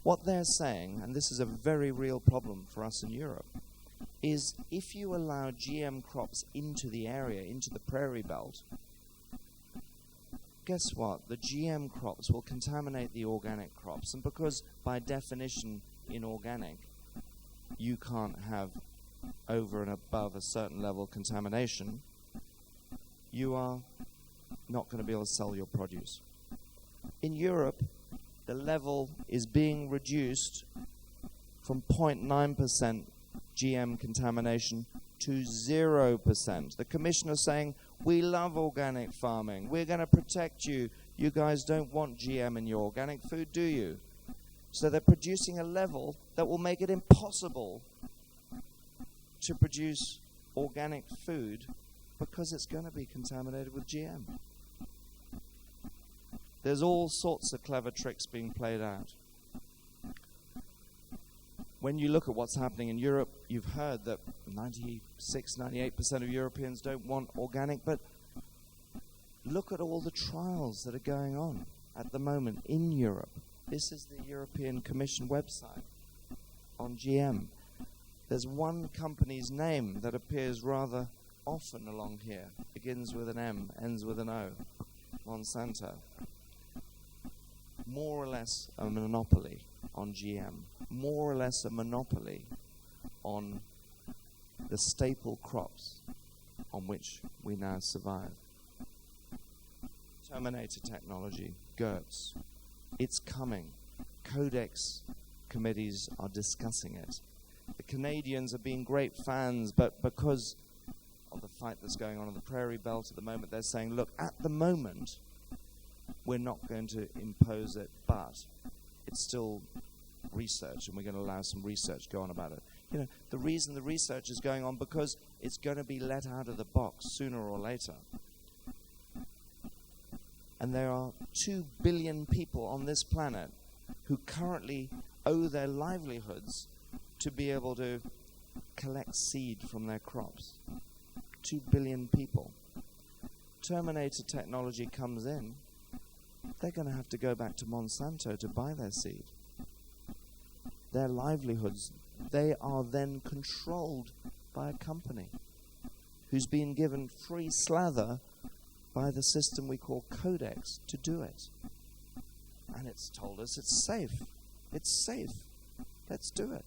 What they're saying, and this is a very real problem for us in Europe, is if you allow GM crops into the area, into the prairie belt, guess what? The GM crops will contaminate the organic crops, and because by definition in organic you can't have over and above a certain level of contamination, you are not going to be able to sell your produce. In Europe, the level is being reduced from 0.9% GM contamination to 0%. The commissioner is saying, we love organic farming. We're going to protect you. You guys don't want GM in your organic food, do you? So they're producing a level that will make it impossible to produce organic food because it's going to be contaminated with GM. There's all sorts of clever tricks being played out. When you look at what's happening in Europe, you've heard that 96-98% of Europeans don't want organic, but look at all the trials that are going on at the moment in Europe. This is the European Commission website on GM. There's one company's name that appears rather often along here. Begins with an M, ends with an O. Monsanto. More or less a monopoly on GM. More or less a monopoly on the staple crops on which we now survive. Terminator technology, GERTS. It's coming. Codex committees are discussing it. The Canadians have been great fans, but because of the fight that's going on in the prairie belt at the moment, they're saying, look, at the moment, we're not going to impose it, but it's still research, and we're going to allow some research to go on about it. You know, the reason the research is going on, because it's going to be let out of the box sooner or later. And there are 2 billion people on this planet who currently owe their livelihoods to be able to collect seed from their crops. 2 billion people. Terminator technology comes in, they're going to have to go back to Monsanto to buy their seed. Their livelihoods, they are then controlled by a company who's been given free slather by the system we call Codex to do it. And it's told us it's safe. It's safe. Let's do it.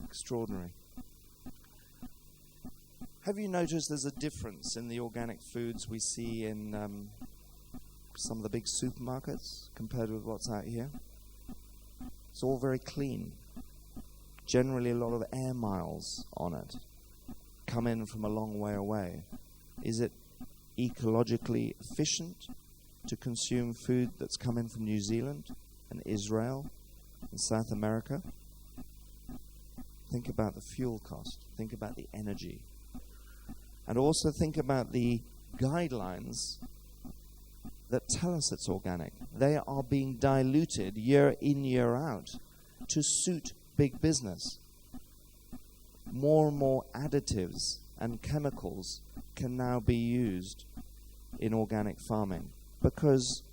Extraordinary. Have you noticed there's a difference in the organic foods we see in some of the big supermarkets compared with what's out here? It's all very clean. Generally a lot of air miles on it. Come in from a long way away. Is it ecologically efficient to consume food that's coming from New Zealand and Israel and South America? Think about the fuel cost. Think about the energy. And also think about the guidelines that tell us it's organic. They are being diluted year in, year out to suit big business. More and more additives and chemicals can now be used in organic farming because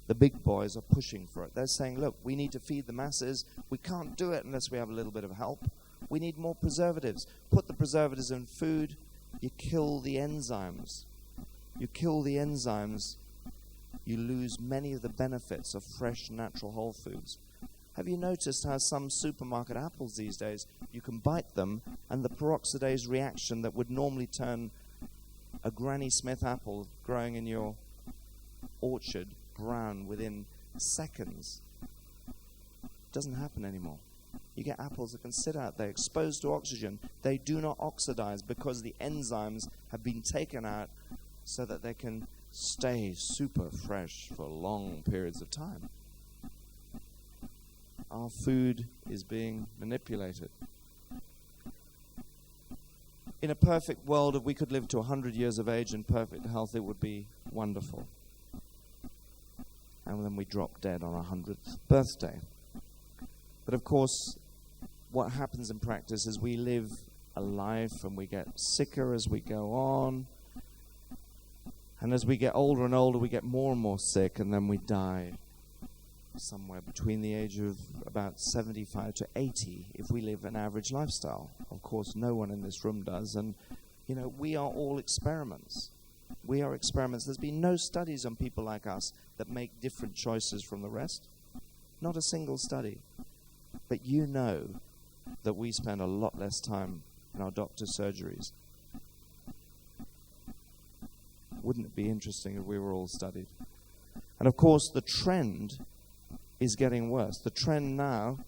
the big boys are pushing for it. They're saying, look, we need to feed the masses. We can't do it unless we have a little bit of help. We need more preservatives. Put the preservatives in food, you kill the enzymes. You kill the enzymes, you lose many of the benefits of fresh, natural whole foods. Have you noticed how some supermarket apples these days, you can bite them, and the peroxidase reaction that would normally turn a Granny Smith apple growing in your orchard brown within seconds doesn't happen anymore. You get apples that can sit out there exposed to oxygen. They do not oxidize because the enzymes have been taken out so that they can stay super fresh for long periods of time. Our food is being manipulated. In a perfect world, if we could live to 100 years of age in perfect health, it would be wonderful. And then we drop dead on our 100th birthday. But of course, what happens in practice is we live a life and we get sicker as we go on. And as we get older and older, we get more and more sick, and then we die somewhere between the age of about 75 to 80 if we live an average lifestyle. Of course, no one in this room does. And, you know, we are all experiments. We are experiments. There's been no studies on people like us that make different choices from the rest. Not a single study. But you know that we spend a lot less time in our doctor's surgeries. Wouldn't it be interesting if we were all studied? And of course, the trend is getting worse. The trend now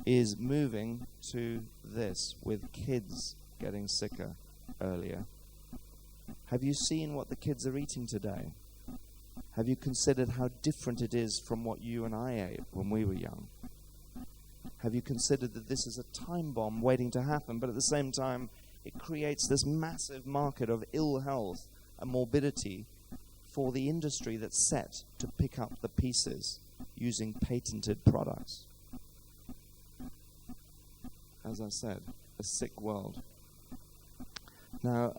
is moving to this, with kids getting sicker earlier. Have you seen what the kids are eating today? Have you considered how different it is from what you and I ate when we were young? Have you considered that this is a time bomb waiting to happen, but at the same time, it creates this massive market of ill health and morbidity for the industry that's set to pick up the pieces using patented products? As I said, a sick world. Now,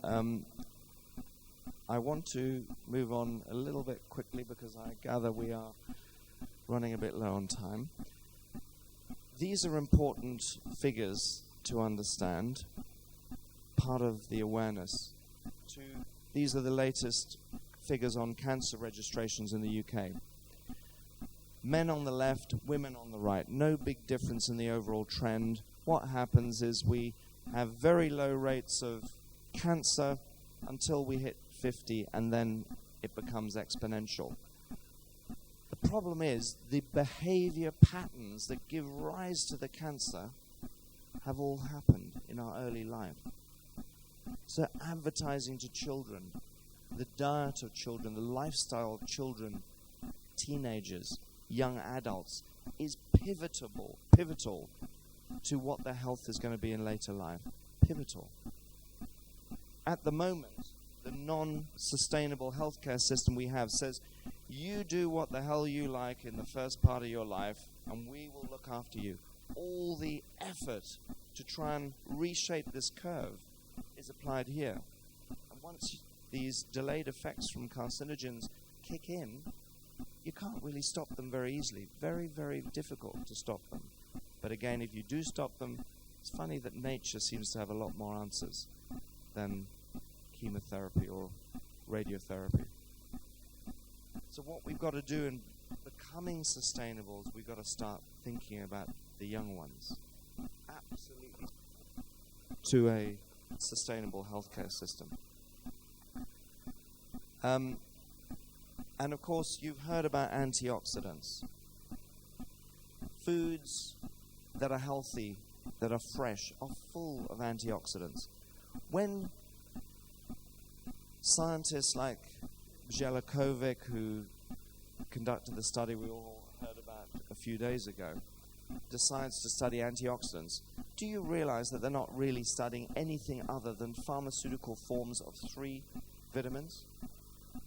I want to move on a little bit quickly because I gather we are running a bit low on time. These are important figures to understand, part of the awareness. These are the latest figures on cancer registrations in the UK. Men on the left, women on the right. No big difference in the overall trend. What happens is we have very low rates of cancer until we hit 50, and then it becomes exponential. The problem is the behavior patterns that give rise to the cancer have all happened in our early life. So advertising to children, the diet of children, the lifestyle of children, teenagers, young adults, is pivotal to what their health is going to be in later life. Pivotal. At the moment, the non-sustainable healthcare system we have says, you do what the hell you like in the first part of your life, and we will look after you. All the effort to try and reshape this curve is applied here. And once these delayed effects from carcinogens kick in, you can't really stop them very easily. Very, very difficult to stop them. But again, if you do stop them, it's funny that nature seems to have a lot more answers than chemotherapy or radiotherapy. So what we've got to do in becoming sustainable is we've got to start thinking about the young ones. Absolutely. To a sustainable healthcare system. And of course, you've heard about antioxidants. Foods that are healthy, that are fresh, are full of antioxidants. When scientists like Jelikovic, who conducted the study we all heard about a few days ago, decides to study antioxidants, do you realize that they're not really studying anything other than pharmaceutical forms of 3 vitamins?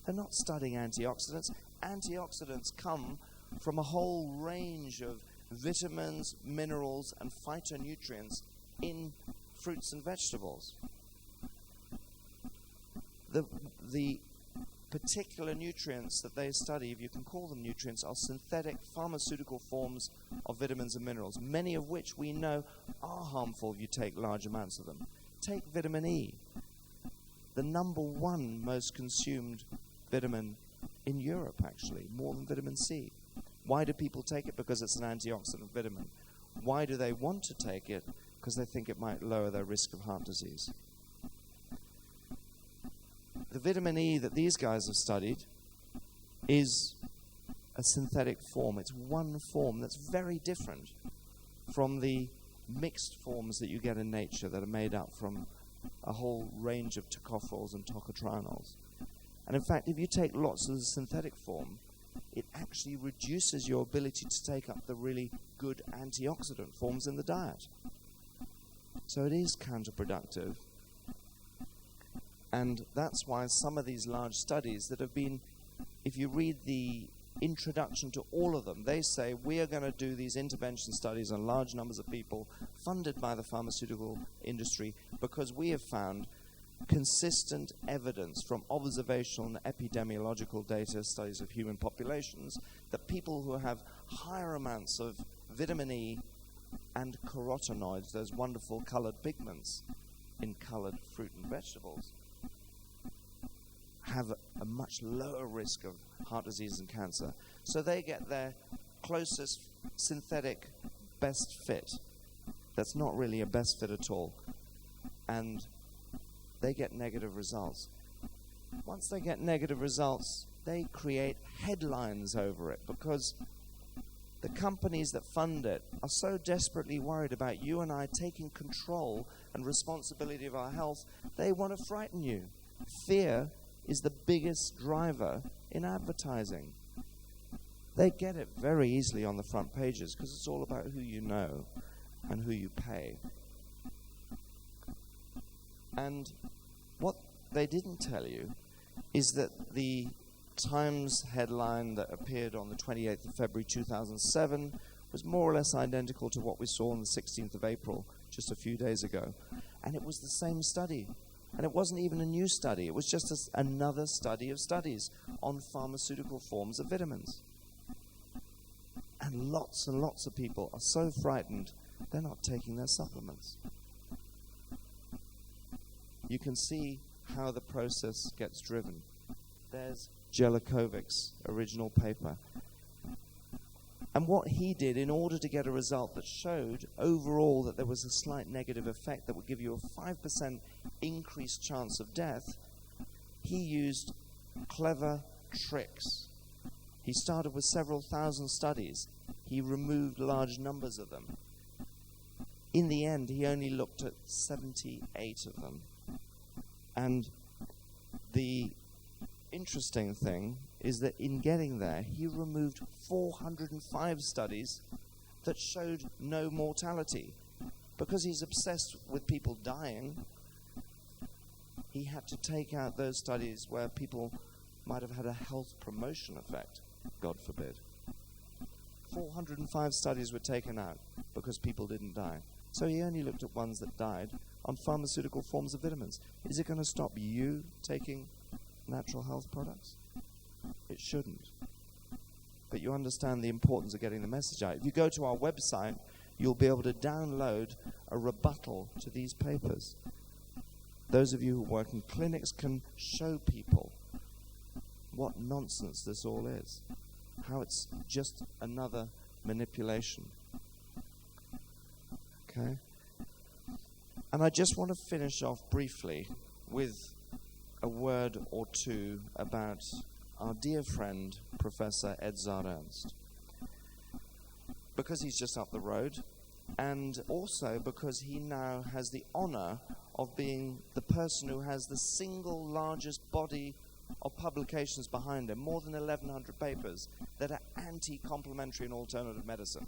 They're not studying antioxidants. Antioxidants come from a whole range of vitamins, minerals, and phytonutrients in fruits and vegetables. The particular nutrients that they study, if you can call them nutrients, are synthetic pharmaceutical forms of vitamins and minerals, many of which we know are harmful if you take large amounts of them. Take vitamin E, the number 1 most consumed vitamin in Europe, actually, more than vitamin C. Why do people take it? Because it's an antioxidant vitamin. Why do they want to take it? Because they think it might lower their risk of heart disease. The vitamin E that these guys have studied is a synthetic form. It's one form that's very different from the mixed forms that you get in nature that are made up from a whole range of tocopherols and tocotrienols. And in fact, if you take lots of the synthetic form, it actually reduces your ability to take up the really good antioxidant forms in the diet. So it is counterproductive. And that's why some of these large studies that have been, if you read the introduction to all of them, they say we are going to do these intervention studies on large numbers of people funded by the pharmaceutical industry because we have found consistent evidence from observational and epidemiological data, studies of human populations, that people who have higher amounts of vitamin E and carotenoids, those wonderful colored pigments in colored fruit and vegetables, have a much lower risk of heart disease and cancer. So they get their closest synthetic best fit. That's not really a best fit at all. And they get negative results. Once they get negative results, they create headlines over it because the companies that fund it are so desperately worried about you and I taking control and responsibility of our health, they want to frighten you. Fear is the biggest driver in advertising. They get it very easily on the front pages because it's all about who you know and who you pay. And what they didn't tell you is that the Times headline that appeared on the 28th of February 2007 was more or less identical to what we saw on the 16th of April just a few days ago. And it was the same study. And it wasn't even a new study. It was just another study of studies on pharmaceutical forms of vitamins. And lots of people are so frightened, they're not taking their supplements. You can see how the process gets driven. There's Jelikovic's original paper. And what he did in order to get a result that showed overall that there was a slight negative effect that would give you a 5% increased chance of death, he used clever tricks. He started with several thousand studies. He removed large numbers of them. In the end, he only looked at 78 of them. And the interesting thing is that in getting there, he removed 405 studies that showed no mortality. Because he's obsessed with people dying, he had to take out those studies where people might have had a health promotion effect, God forbid. 405 studies were taken out because people didn't die. So he only looked at ones that died on pharmaceutical forms of vitamins. Is it going to stop you taking natural health products? It shouldn't. But you understand the importance of getting the message out. If you go to our website, you'll be able to download a rebuttal to these papers. Those of you who work in clinics can show people what nonsense this all is, how it's just another manipulation. Okay? And I just want to finish off briefly with a word or two about our dear friend, Professor Edzard Ernst. Because he's just up the road, and also because he now has the honor of being the person who has the single largest body of publications behind him, more than 1,100 papers that are anti-complementary and alternative medicine.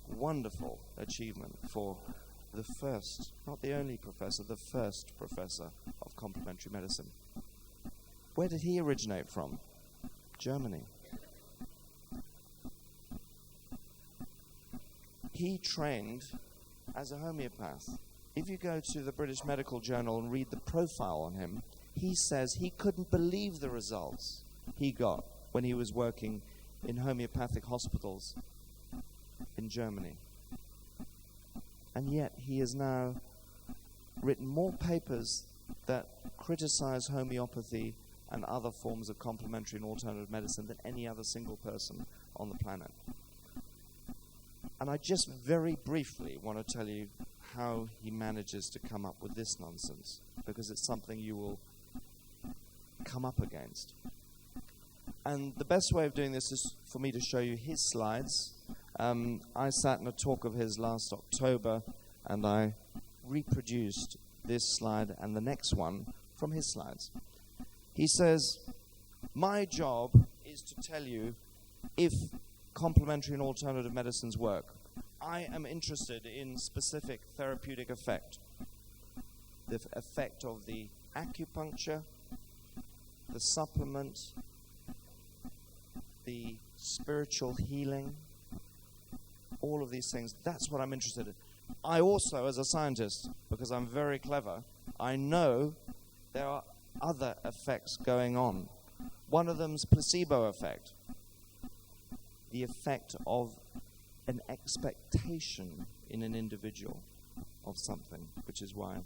Wonderful achievement for the first, not the only professor, the first professor of complementary medicine. Where did he originate from? Germany. He trained as a homeopath. If you go to the British Medical Journal and read the profile on him, he says he couldn't believe the results he got when he was working in homeopathic hospitals in Germany. And yet he has now written more papers that criticize homeopathy and other forms of complementary and alternative medicine than any other single person on the planet. And I just very briefly want to tell you how he manages to come up with this nonsense, because it's something you will come up against. And the best way of doing this is for me to show you his slides. I sat in a talk of his last October, and I reproduced this slide and the next one from his slides. He says, my job is to tell you if complementary and alternative medicines work. I am interested in specific therapeutic effect. The effect of the acupuncture, the supplement, the spiritual healing, all of these things. That's what I'm interested in. I also, as a scientist, because I'm very clever, I know there are other effects going on. One of them's placebo effect. The effect of an expectation in an individual of something, which is why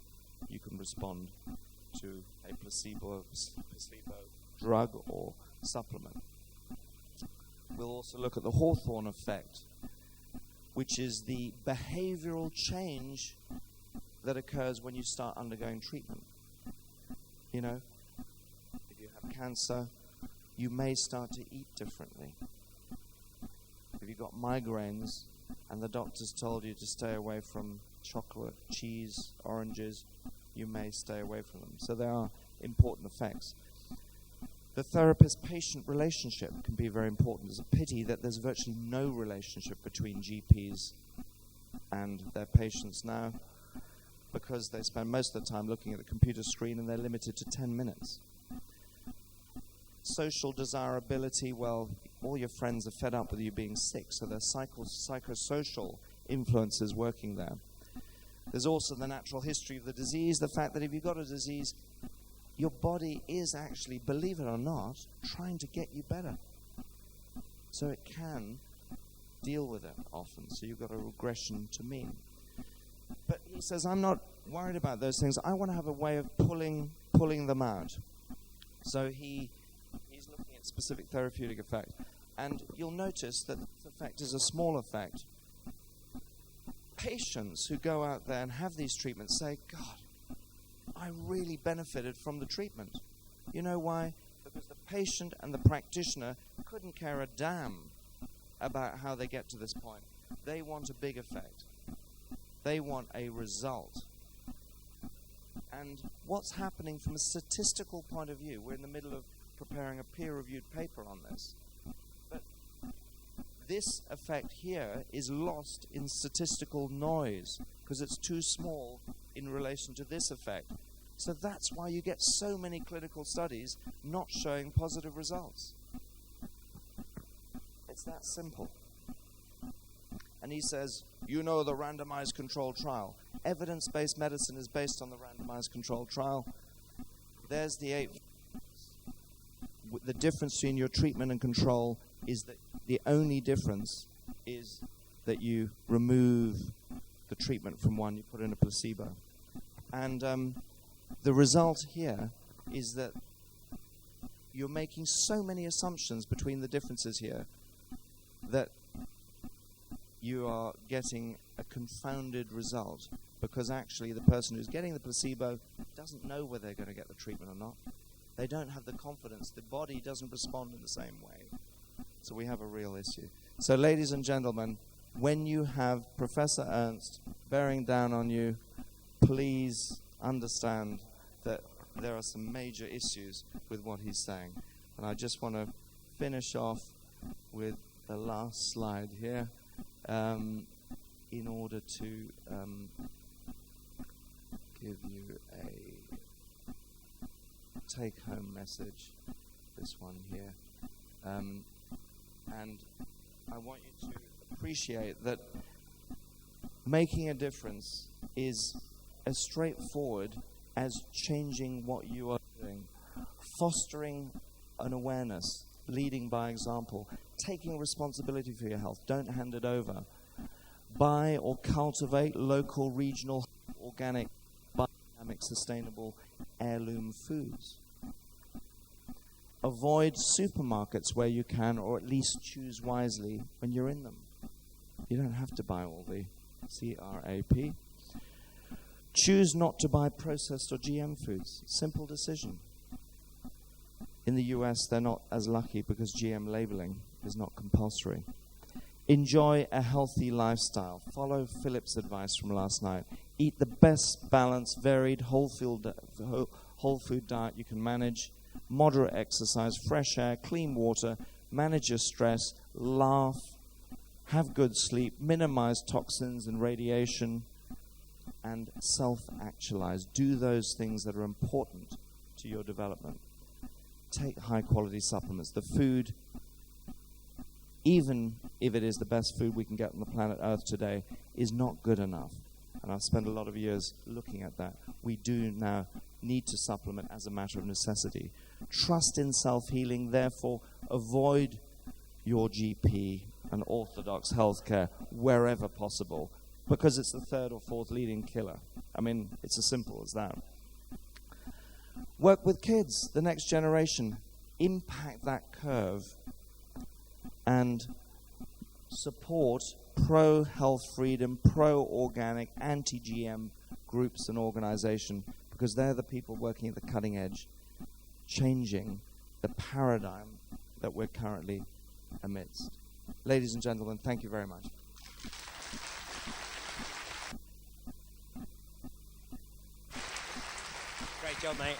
you can respond to a placebo drug or supplement. We'll also look at the Hawthorne effect, which is the behavioral change that occurs when you start undergoing treatment. You know, if you have cancer, you may start to eat differently. If you've got migraines and the doctor's told you to stay away from chocolate, cheese, oranges, you may stay away from them. So there are important effects. The therapist-patient relationship can be very important. It's a pity that there's virtually no relationship between GPs and their patients now, because they spend most of the time looking at the computer screen and they're limited to 10 minutes. Social desirability, well, all your friends are fed up with you being sick, so there's psychosocial influences working there. There's also the natural history of the disease, the fact that if you've got a disease, your body is actually, believe it or not, trying to get you better. So it can deal with it often, so you've got a regression to mean. But he says, I'm not worried about those things. I want to have a way of pulling them out. So he's looking at specific therapeutic effect. And you'll notice that this effect is a small effect. Patients who go out there and have these treatments say, God, I really benefited from the treatment. You know why? Because the patient and the practitioner couldn't care a damn about how they get to this point. They want a big effect. They want a result. And what's happening from a statistical point of view, we're in the middle of preparing a peer-reviewed paper on this. But this effect here is lost in statistical noise because it's too small in relation to this effect. So that's why you get so many clinical studies not showing positive results. It's that simple. And he says, you know the randomized controlled trial. Evidence-based medicine is based on the randomized controlled trial. There's the 8. The difference between your treatment and control is that the only difference is that you remove the treatment from one, you put in a placebo. And the result here is that you're making so many assumptions between the differences here that you are getting a confounded result, because actually the person who's getting the placebo doesn't know whether they're going to get the treatment or not. They don't have the confidence. The body doesn't respond in the same way. So we have a real issue. So ladies and gentlemen, when you have Professor Ernst bearing down on you, please understand that there are some major issues with what he's saying. And I just want to finish off with the last slide here in order to give you a take-home message, this one here. And I want you to appreciate that making a difference is as straightforward as changing what you are doing, fostering an awareness, leading by example, taking responsibility for your health. Don't hand it over. Buy or cultivate local, regional, organic, biodynamic, sustainable heirloom foods. Avoid supermarkets where you can, or at least choose wisely when you're in them. You don't have to buy all the CRAP. Choose not to buy processed or GM foods. Simple decision. In the US, they're not as lucky because GM labeling is not compulsory. Enjoy a healthy lifestyle. Follow Philip's advice from last night. Eat the best balanced, varied, whole food diet you can manage. Moderate exercise, fresh air, clean water. Manage your stress. Laugh. Have good sleep. Minimize toxins and radiation. And self-actualize. Do those things that are important to your development. Take high-quality supplements. The food, even if it is the best food we can get on the planet Earth today, is not good enough. And I've spent a lot of years looking at that. We do now need to supplement as a matter of necessity. Trust in self-healing, therefore avoid your GP and orthodox healthcare wherever possible, because it's the third or fourth leading killer. I mean, it's as simple as that. Work with kids, the next generation. Impact that curve and support pro-health freedom, pro-organic, anti-GM groups and organizations, because they're the people working at the cutting edge, changing the paradigm that we're currently amidst. Ladies and gentlemen, thank you very much.
Great job, mate.